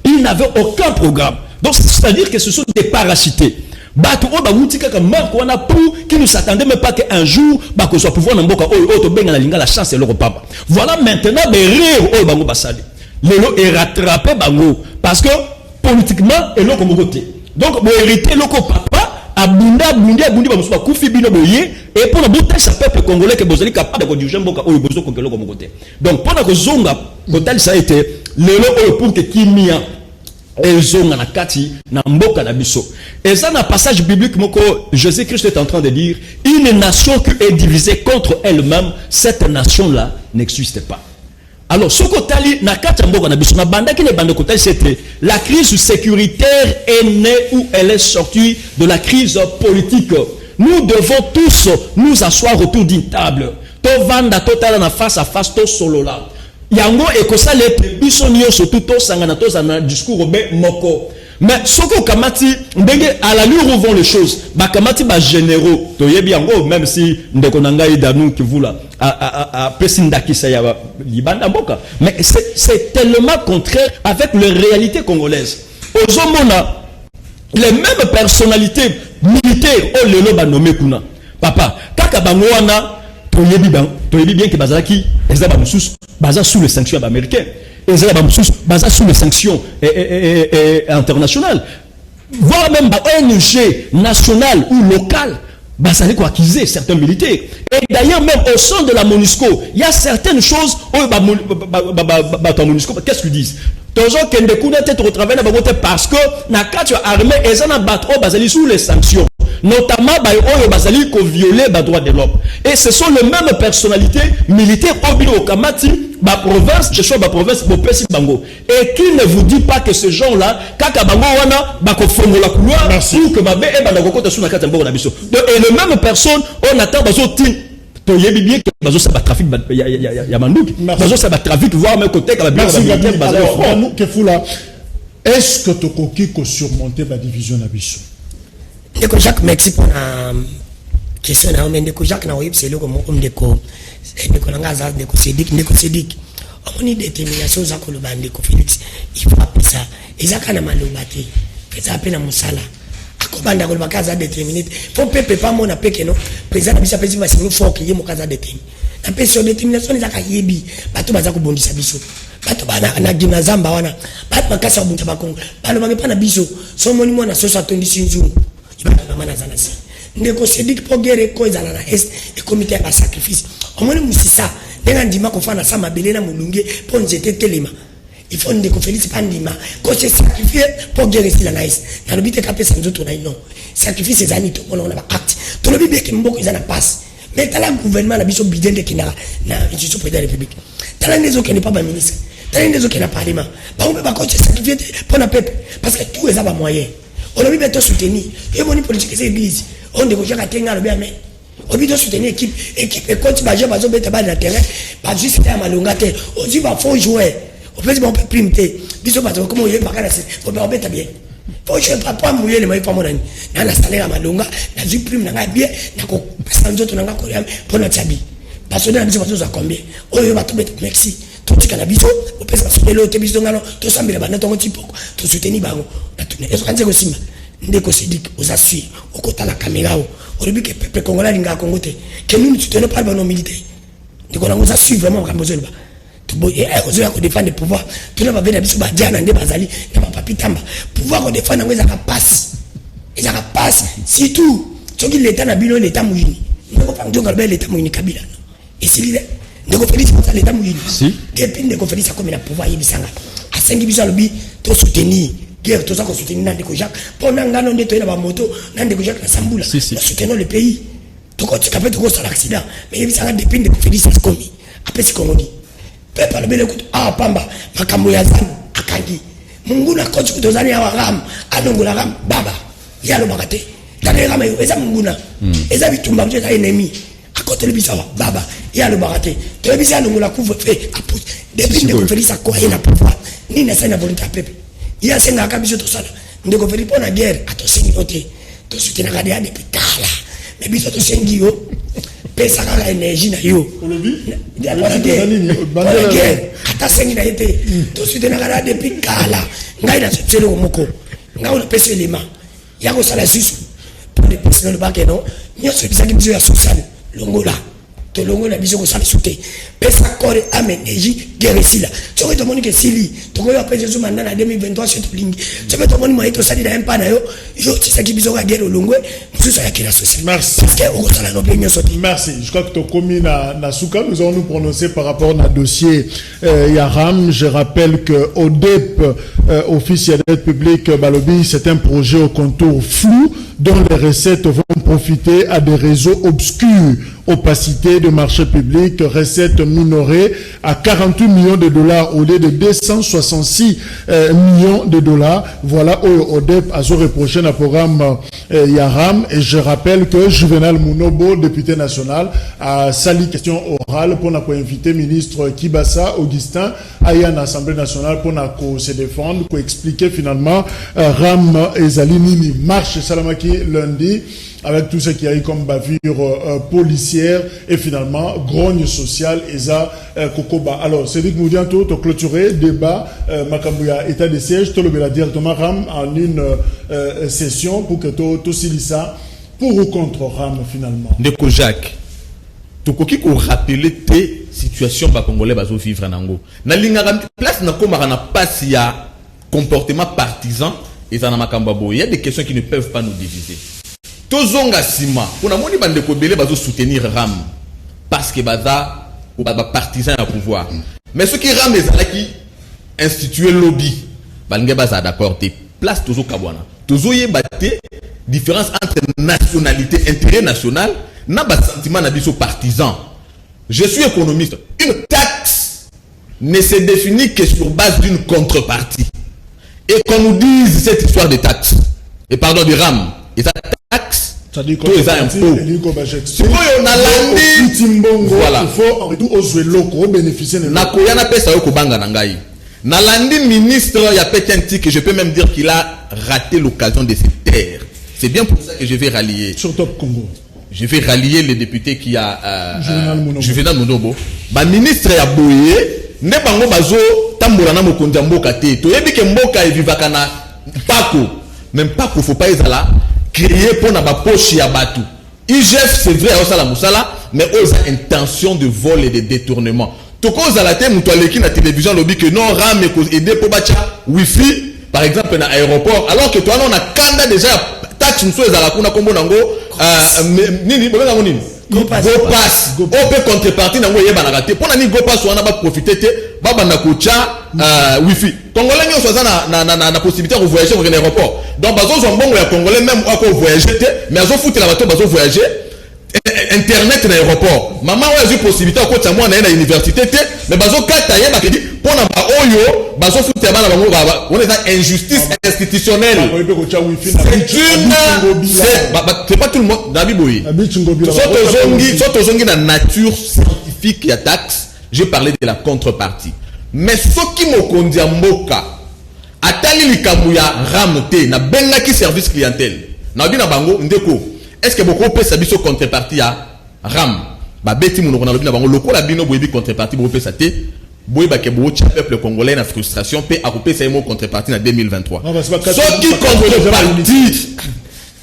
Ils n'avaient aucun programme. Donc, c'est-à-dire que ce sont des parachutés. Qui ne s'attendaient même pas qu'un jour, que soit pouvoir la chance et le repas. Voilà maintenant le est rattrapé parce que politiquement, et l'autre côté. Donc, vous héritez le papa. Abunda ba kufi bino boye et pour le bout ça peuple congolais que bozali capable de diriger mboka oyo bozo kokelo ko mokote. Donc pendant que zonga kotal ça a été le pour que kimia et zonga na kati na mboka na biso. Et ça na passage biblique moko Jésus-Christ est en train de dire une nation qui est divisée contre elle-même, cette nation là n'existe pas. Alors, ce que na katamboka na biso na banda qui ne bande côté c'était la crise sécuritaire est née où elle est sortie de la crise politique. Nous devons tous nous asseoir autour d'une table. To vanda total na face à face to solo là. Yango ekosa le biso nyo surtout to sangana to sana discours be moko. Mais ce qu'on kamati, à l'allure où vont les choses, bah kamati bah généraux, même si ndekonanga idanu qui vous là, à pesindaki saya libanda boka. Mais c'est tellement contraire avec les réalités congolaises. Aux homona, les mêmes personnalités militaires, oh lelo ba nommé kuna. Papa, kaka bangwana, toyebi bien que bazaki, ezaba musus, baza sous les sanctions américaines. Ezaba musus, baza sous les sanctions internationales. Voire même ONG nationale ou locale, bazali ko accuser certains militaires. Et d'ailleurs même au sein de la MONUSCO, il y a certaines choses MONUSCO, qu'est-ce qu'ils disent? Toujours qu'il ne peut retravailler parce que na quatre armée et ça n'a battu bazali sous les sanctions, notamment bazali ko violer les droits de l'homme. Et ce sont les mêmes personnalités militaires au Kamati, ba province, je suis ba province Bopesi Bango. Et qui ne vous dit pas que ces gens-là, kaka bango wana ba ko fongo la couloir ou que ba be e ba na kokota sous na katembo na biso. Et les mêmes personnes on attend bazo tin toyebi bien que bazo ça ba trafic ya manduki. Bazo ça ba trafic voir même côté ka ba bien nous que fula. Est-ce que tu coquille ko surmonter la division na biso? Ndeko Jacques, merci pour la question. Ndeko Jacques na oyib c'est le comme ndeko nanga ndeko Sédic. On a une détermination za ko loba ndeko Félix. Il faut appeler ça. Ezaka na maloba te. Pesa apena musala. Akobanda ko loba kaza déterminé. Faut pepe pas mon apeke no. Président bisa pesi ba singo fort ki mo kaza déterminé. Na pesa détermination ezaka yebi. Bato baza ko bondisa biso. Bato bana na gina zamba wana. Bato bakasa bunta bakongo. Balo bangepa na biso. So moni mo na so sa tondisi nzungu. Ndeko Sédic pour guerre ko ezala na est et comité à sacrifice omoni musisa ndenga ndima ko fana sama belela mulunge pour nzete telema il faut ndeko Félix pandima ko se sacrifier pour guerre sila na est na lobite ka pesa nzoto na ino sacrifice ezani to on a acte to lobi be ke mboko ezana passe mais tala gouvernement na biso bidende kinara na institution président de la république tala ndezo ke ne pas ba ministre tala ndezo ke na parlement ba on ba ko se sacrifier pour na peuple parce que tout ezaba moyen on a mis bientôt soutenir et mon politique c'est l'église on devait déjà atteindre le bien mais on doit soutenir équipe et quand tu vas jouer bazo bête balle na terrain pas juste à malonga terre on dit va faut jouer on peut dire on peut primter biso bazo comme on y est pas là faut pas bête bien faut jouer pas mouiller les moyens pas mon ami na la salaire à malonga na du prime na bien na ko pesa nzoto na ko pour na tsabi parce que na biso bazo za combien on y va tout bête merci tout ce qu'on a biso on peut se faire le biso ngalo to sambela bana to tipo to soutenir bango na tourner est-ce que c'est Ndeko Sédic aux assurer au côté de la caméra au début que peuple congolais n'inga Congo que nous ne soutenons pas nos militaires donc on nous assure vraiment qu'on a besoin de tout beau et on doit défendre le pouvoir tout le monde va venir biso ba diana nde bazali na ba papi tamba pouvoir qu'on défendre ngo ezaka passe ezaka passe surtout soki l'état na bino l'état mouini ndeko pa ndonga ba l'état mouini kabila et c'est l'idée ndeko Félix pour l'état mouini si depuis ndeko Félix a comme le pouvoir yebisanga a 5 biso lobi to soutenir guerre tout ça qu'on soutenir Ndeko Jacques pendant ngano ndeto na ba moto Ndeko Jacques na sambula nous soutenons le pays tout quand tu capes tout ça l'accident mais il s'arrête depuis Ndeko Félix commis après ce qu'on dit peuple le bele ah pamba makambo ya zanu akangi mungu na coach kutozani ya ram adongola ram baba yalo bakate tane ram eza mungu na eza bitumba mje za ennemi akote le bisawa baba yalo bakate to bisa ndongola couvre fait appuyer depuis Ndeko Félix a quoi na pouvoir ni na sana volonté peuple il y a 5 ans biso to sala ndeko Félix pour la guerre atosini ote to soutenir la guerre depuis tala mais biso to sengi yo pesa la énergie na yo la guerre ata sengi na été to soutenir la guerre depuis kala ngai na tselo moko ngai na pesa elema ya ko sala susu pour les personnes le bac non nyo se bisa biso ya social longola to longola biso ko sala souté pesa corps ame énergie guerre sila tu vois tout monde que sili to ko après Jésus manda na 2023 c'est tout lingi tu vois tout monde moi to sali na empa na yo c'est ça qui biso ka guerre longwe mususu ya kila social merci parce que on sala no bien sorti merci je crois que to komi na suka nous allons nous prononcer par rapport au dossier Yaram. Je rappelle que ODEP officiel d'aide publique Balobi c'est un projet au contour flou dont les recettes vont profiter à des réseaux obscurs. Opacité de marché public, recettes minorées à 48 millions de dollars au lieu de 266 millions de dollars. Voilà au ODEP a reproché le programme Yaram. Et je rappelle que Juvenal Munobo, député national, a sali question orale pour inviter ministre Kibasa Augustin à une assemblée nationale pour se défendre, pour expliquer finalement Ram et Zalinini marche Salamaki lundi, avec tout ce qui a eu comme bavure policière et finalement grogne sociale et ça Kokoba. Alors Cédric Moudianto to clôturer débat Makambouya état de siège to le directement Ram en une session pour que to silisa pour ou contre Ram finalement. Ndeko Jacques to koki ko rappeler tes situations ba congolais bazo vivre nango. Na linga place na komara na passe ya comportement partisan et ça na makamba boy. Il y a des questions qui ne peuvent pas nous diviser. Tozonga sima, on a moni bande ko belé bazo soutenir Ram parce que baza ou partisan à pouvoir. Mais ce qui Ram les alaki instituer lobby, balnge baza d'accord te place tozo kabwana. Tozo yebate différence entre nationalité, intérêt national, n'a pas sentiment na biso partisan. Je suis économiste. Une taxe ne se définit que sur base d'une contrepartie. Et qu'on nous dise cette histoire de taxe, et pardon, de Ram, et sa taxe, tous les impôts. Si on a l'andi, voilà. Il faut bénéficier de Nakoyana pesa yoko banga nangai. Nalandi ministre, il y a peut-être un tic que je peux même dire qu'il a raté l'occasion de se taire. C'est bien pour ça que je vais rallier. Sur Top Congo. Je vais rallier le député qui a Juvenal Munobo. Ba ministre ya boye. Ne bango bazo tambola na mokonzi mboka te to yebi ke mboka evivaka na pako même pako faut pas ezala créer pour na ba poche ya batu IGF c'est vrai osala musala mais aux intention de vol et de détournement to cause la te muto aleki na télévision lobi que non Ram et cause aider pour bacha wifi par exemple na aéroport alors que toi on a kanda déjà taxe muso ezala kuna kombo nango nini bolenga nini Go pass. On peut contrepartie dans le yeba te. Pour nani go pass on a pas profiter te. Baba na kocha wifi. Congolais nyo soza na possibilité de voyager au aéroport. Donc bazo zo mbongo ya congolais même ako voyager te, mais azo foutre la bateau bazo voyager internet na aéroport. Maman wa eu possibilité ko tsa moi na université te, mais bazo kata yeba ke di pona ba oyo bazo foutre bana bango baba. On est dans injustice institutionnelle. C'est pas tout le monde na biboyi. Surtout dans la nature scientifique il y a taxe, j'ai parlé de la contrepartie. Mais ce qui me conduit à Mboka, atali likamuya ramte na benga qui service clientèle. Na bi na bango ndeko. Est-ce que beaucoup peut sabiso contrepartie à Ram? Ba beti mu na na bango lokola bino boyebi contrepartie bo pesa te. Boye ba ke bo cha peuple congolais na frustration pe a couper sa mo contrepartie na 2023. Ce qui contrepartie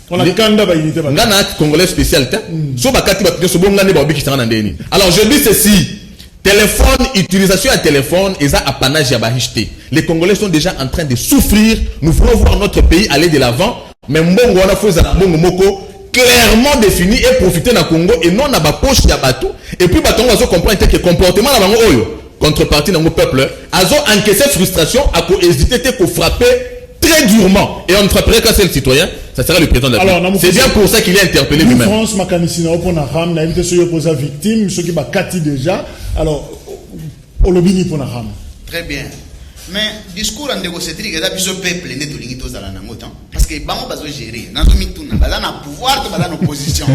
on a kanda ba unité ba ngana congolais spécial te. So ba kati ba so bonga ne ba obi kitanga na ndeni. Alors je dis ceci. Téléphone, utilisation à téléphone, et ça apanage ya bahishte. Les Congolais sont déjà en train de souffrir. Nous voulons voir notre pays aller de l'avant. Mais mbongo wana foza mbongo moko clairement défini et profiter na Congo et non na ba poche ya batou. Et puis batongo azo comprendre que comportement na bango oyo contrepartie na mon peuple azo encaisser frustration à ko hésiter te ko frapper très durement et on ne frapperait qu'un seul citoyen, ça sera le président de la République. C'est bien pour ça qu'il est interpellé lui-même. France makanisina opona Ram na invité ceux qui sont victimes, ceux qui ba kati déjà. Alors olobini pona Ram. Très bien. Mais discours en négociatrice là biso peuple né to lingi to zala na ngotan parce que bango bazo gérer na zo mituna bala na pouvoir to bala na opposition.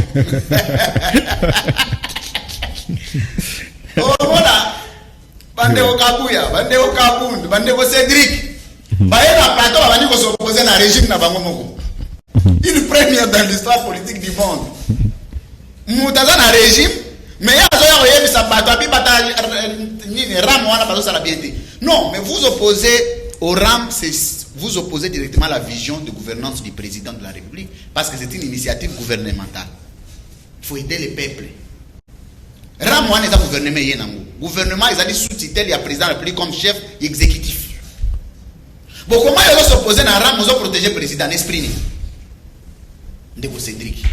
Oh voilà. Bande o Kabuya, bande o Kabund, bande o Cédric. Baye na plateau ba bani ko s'opposer na régime na bango moko. Une première dans l'histoire politique du monde. Moutaza na régime, mais ya zo ya yebi sa bato abi bata ni Ram wana bazo sala bienté. Non, mais vous opposez au Ram, c'est vous opposez directement à la vision de gouvernance du président de la République parce que c'est une initiative gouvernementale. Il faut aider les peuples. Ram wana est un gouvernement yenango. Gouvernement ils a dit sous-titel ya président de la République comme chef exécutif. Bon, comment ils vont s'opposer à Ram, ils ont protégé le président, esprit ni. Ndeko Cédric.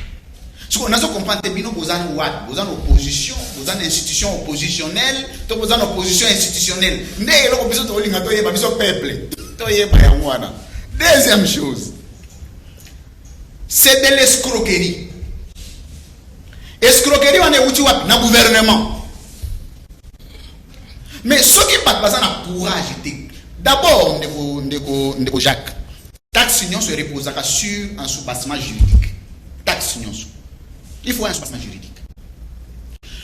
Ce qu'on a compris, c'est que vous avez une opposition, vous avez une institution oppositionnelle, vous avez une opposition institutionnelle. Deuxième chose, c'est de l'escroquerie. Escroquerie, on est où tu vois, dans le gouvernement. Mais ceux qui partent pas dans le courage, d'abord, on Jacques, taxe union se repose sur un sous-bassement juridique. Taxe union. Il faut un sous-bassement juridique.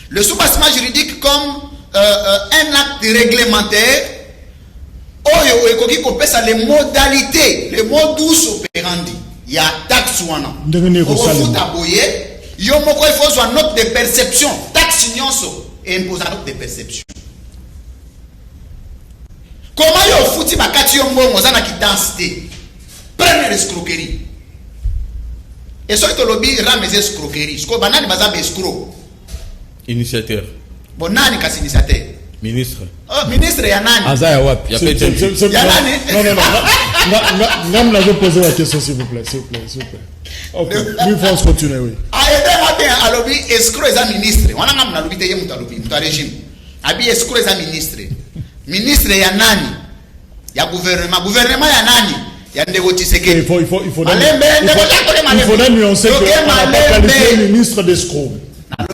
Le sous-bassement juridique comme un acte réglementaire, les modalités, les modus operandi. Il y a taxe ou non. Il faut aboyer. Il faut une note de perception. Taxe union et impose une note de perception. Comment il faut que tu densité? Première escroquerie. Et ce que tu lobby rame escroquerie. Ce que banane bazab escroc. Initiateur. Bon nani kas initiateur. Ministre. Oh ministre ya nani? Azaya wapi? Ya nani? Non, je vais poser la question s'il vous plaît. Ok. Nous faut continuer, oui. Ah, et bien, à lobby escroc est ministre. On a même lobby teye muta lobby, muta régime. Abi escroc est ministre. Ministre ya nani? Ya gouvernement. Gouvernement ya nani? Ya ndeko Tshisekedi. Il faut même nuancer qu'on n'a pas qualifié le ministre d'escroc. Ça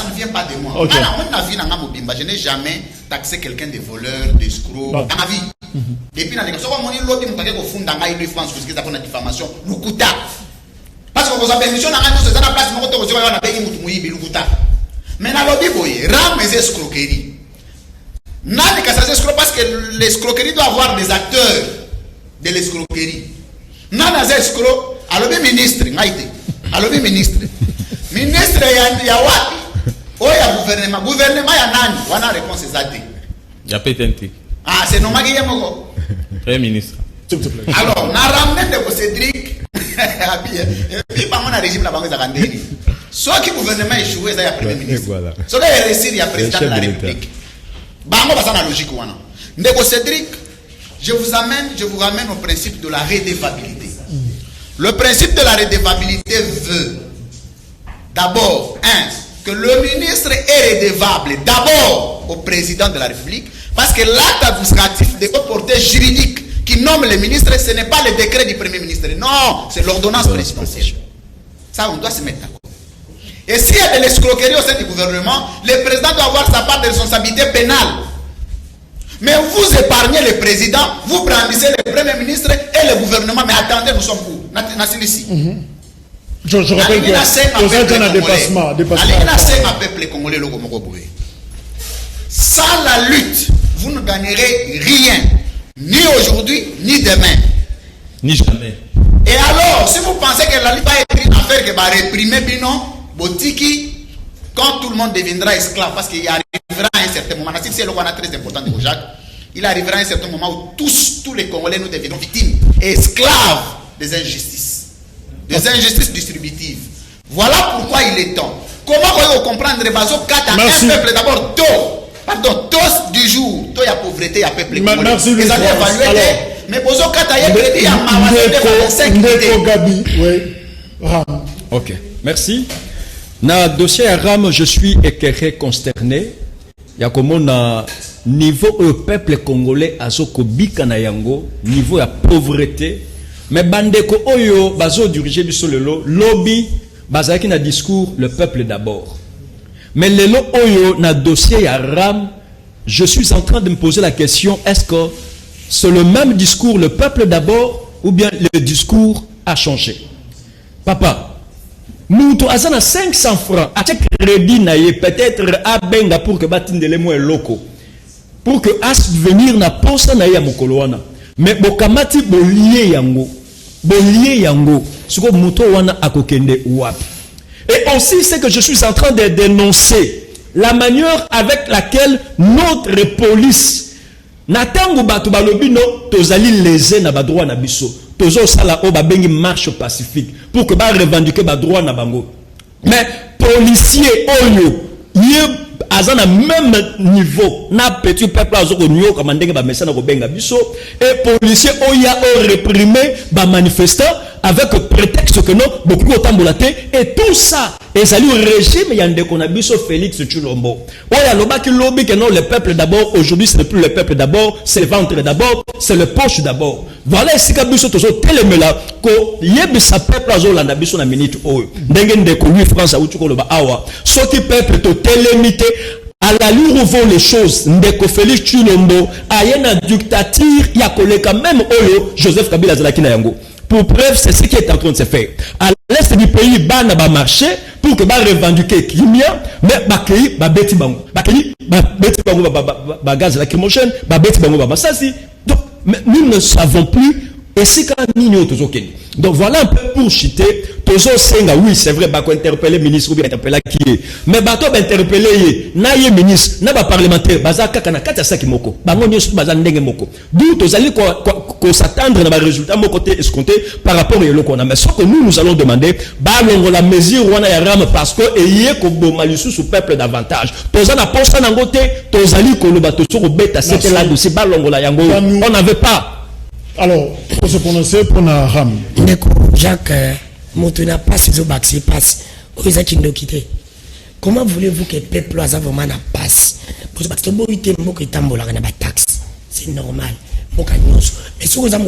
ne vient pas de moi. Okay. Je n'ai jamais taxé quelqu'un de voleur, d'escroc dans ma vie. Depuis la négociation, on lobby au fond dans la France parce qu'ils ont la diffamation. Lukuta. Parce que vous avez permission dans la place, on a payé Lukuta. Mais dans le lobby, ram les escroqueries. N'a que ça escroc parce que l'escroquerie doit avoir des acteurs de l'escroquerie. N'a pas escroc. Alors, ministre, alors, ministre. Ministre ya wapi? Oh ya gouvernement. Gouvernement ya nani? Wana réponse exacte. Ya pétenti. Ah, c'est normal qu'il y ait mon Premier ministre. Alors, na ramené de Cédric. Et pas mon régime la banque Zakandeni. Soit qui gouvernement échoué, ça y a premier ministre. Soit qu'il y a réussi, il y a président de la République. Bango va ça la logique wana. Ndeko Cédric, je vous ramène au principe de la redevabilité. Le principe de la redevabilité veut d'abord, que le ministre est redevable d'abord au président de la République, parce que l'acte administratif de haute portée juridique qui nomme le ministre, ce n'est pas le décret du Premier ministre, non, c'est l'ordonnance présidentielle. Ça, on doit se mettre d'accord. Et s'il y a de l'escroquerie au sein du gouvernement, le président doit avoir sa part de responsabilité pénale. Mais vous épargnez le président, vous brandissez le Premier ministre et le gouvernement, mais attendez, nous sommes où? Ici. Je rappelle que c'est un dépassement. Sans la lutte, vous ne gagnerez rien, ni aujourd'hui, ni demain. Ni jamais. Et alors, si vous pensez que la lutte va être une affaire qui va réprimer Binon, Botiki, quand tout le monde deviendra esclave, parce qu'il arrivera à un certain moment, c'est le qu'on a très important de Jacques, il arrivera à un certain moment où tous les Congolais nous deviendrons victimes et esclaves des injustices. Des injustices distributives. Voilà pourquoi il est temps. Comment vous comprendre Bazo 4 à un peuple d'abord tous du jour, tout y a pauvreté, il y a peuple. Merci les allez évaluer. Mais Bozo 4 à il y a Ram. Ok, merci. Dans le dossier Ram, je suis éclairé, consterné. Il y a comme on niveau au peuple congolais à Zokobika na yango, niveau de pauvreté. Mais bandeko oyo bazo diriger biso lelo lobby bazaki na discours le peuple d'abord. Mais lelo oyo na dossier ya Ram, je suis en train de me poser la question, est-ce que c'est le même discours le peuple d'abord ou bien le discours a changé? Papa, nous avons 500 francs à chaque crédit naie peut-être à benga pour que batindele mo loko pour que as venir na posa naie ya mokoloana. Mais bokamati bolié yango suko muto wana akokende wapi. Et aussi c'est que je suis en train de dénoncer la manière avec laquelle notre police natango batu balobi no tozali lésé na ba droit na biso tozo sala o ba bengi marche pacifique pour que ba revendiquer ba droit na bango. Mais policier oyo yé azana même niveau na petit peuple azoko nyo comme ndenge ba message na ko benga biso et policier oya o réprimer ba manifestants avec prétexte que non, beaucoup autant volaté, et tout ça, et ça lui régime, il y a un déconabiso Félix Tshilombo. Oh, il y a l'oba qui lobby que non, le peuple d'abord, aujourd'hui, ce n'est plus le peuple d'abord, c'est le ventre d'abord, c'est le poche d'abord. Voilà, c'est que biso tozo telemela, ko yebi sa peuple azo landa biso na minute oh. Dengen de lui France a utuko loba awa. So qui peuple to telemité, à la lui revoir les choses, ndeko Félix Tshilombo, a yena dictature, ya koleka même oyo, Joseph Kabila Zalakina Yango. Pour preuve, c'est ce qui est en train de se faire. À l'est du pays, Bana va marcher pour que va revendiquer Kimia, mais Bakei, Beti Bango. Bakei, Beti Bango, gaz lacrymogène, Beti Bango, ça c'est. Donc, nous ne savons plus. Et c'est quand nous donc voilà un peu pour chiter. Tozo Senga, oui, c'est vrai, bah, interpeller ministre ou bien interpeller qui est. Mais bah, toi, interpeller, na yé ministre, na ba parlementaire, baza kakana kata saki moko. Bah, mon yos baza ndenge moko. D'où tozali qu'on s'attendre dans les résultats, mon côté escompté par rapport à ce qu'on a. Mais ce que nous allons demander, bah, on la mesure, on a ram parce que, et yé, qu'on malisou sous peuple davantage. Tozana posa nangote, tozali qu'on le bateau sur bêta, c'était là, c'est pas l'ongola yango. On n'avait pas. Alors, pour se prononcer, pour la RAM. Jacques, Moutona passe, Zobaxi passe. Comment voulez-vous que le peuple a vraiment la passe? Parce que si vous avez une taxe, c'est normal. Mais si vous avez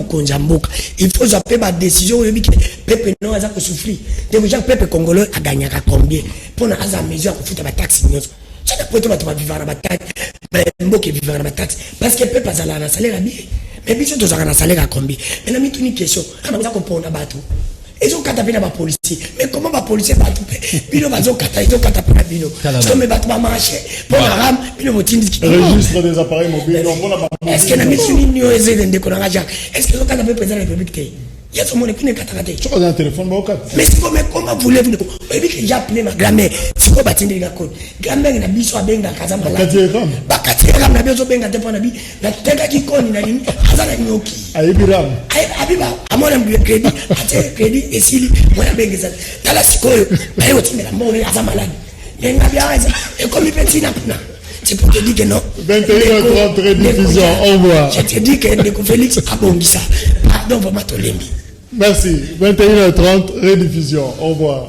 il faut zapper ma décision. Le peuple n'a pas souffrir. Donc, le peuple congolais a gagné à combien? Pour la mesure pour foutre la taxe. Je ne peux pas vivre à la taxe. Mais vivre à la taxe. Parce que le peuple a un salaire bien. Mais bien sûr, tu as un salaire à combien? Mais la une question. Quand on a compris, on a battu. Ils ont catapulté les policiers. Mais comment les policiers battent? Ils ont catapulté les bino. Parce que mes battements marchaient. Pour la rame, ils ont registre des appareils mobiles. Est-ce que la mission est est-ce qu'ils ont catapulté le président de la République? Il y a son monde qui n'est pas traité. Tu as un téléphone, mais comment voulez-vous? J'ai appelé ma grand-mère. C'est quoi bâtir les gars? Grand-mère n'a pas besoin de Kazamba. Bakatiram n'a pas besoin de Nabi. La tête qui connaît n'a pas Nyoki. Aïbiram. Aïbiba. À moi, on a crédit. À crédit. Et si moi, on a besoin de ça. La Sikoyo. Mais aussi, mais la mort est à malade. Il y a bien raison. Et comme il peut dire, c'est pour te dire que non. 21h30, rediffusion. Au revoir. Je te dis que Ndeko Félix a bon ça. Pardon, vraiment, Tolembi. Merci. 21h30, rediffusion. Au revoir.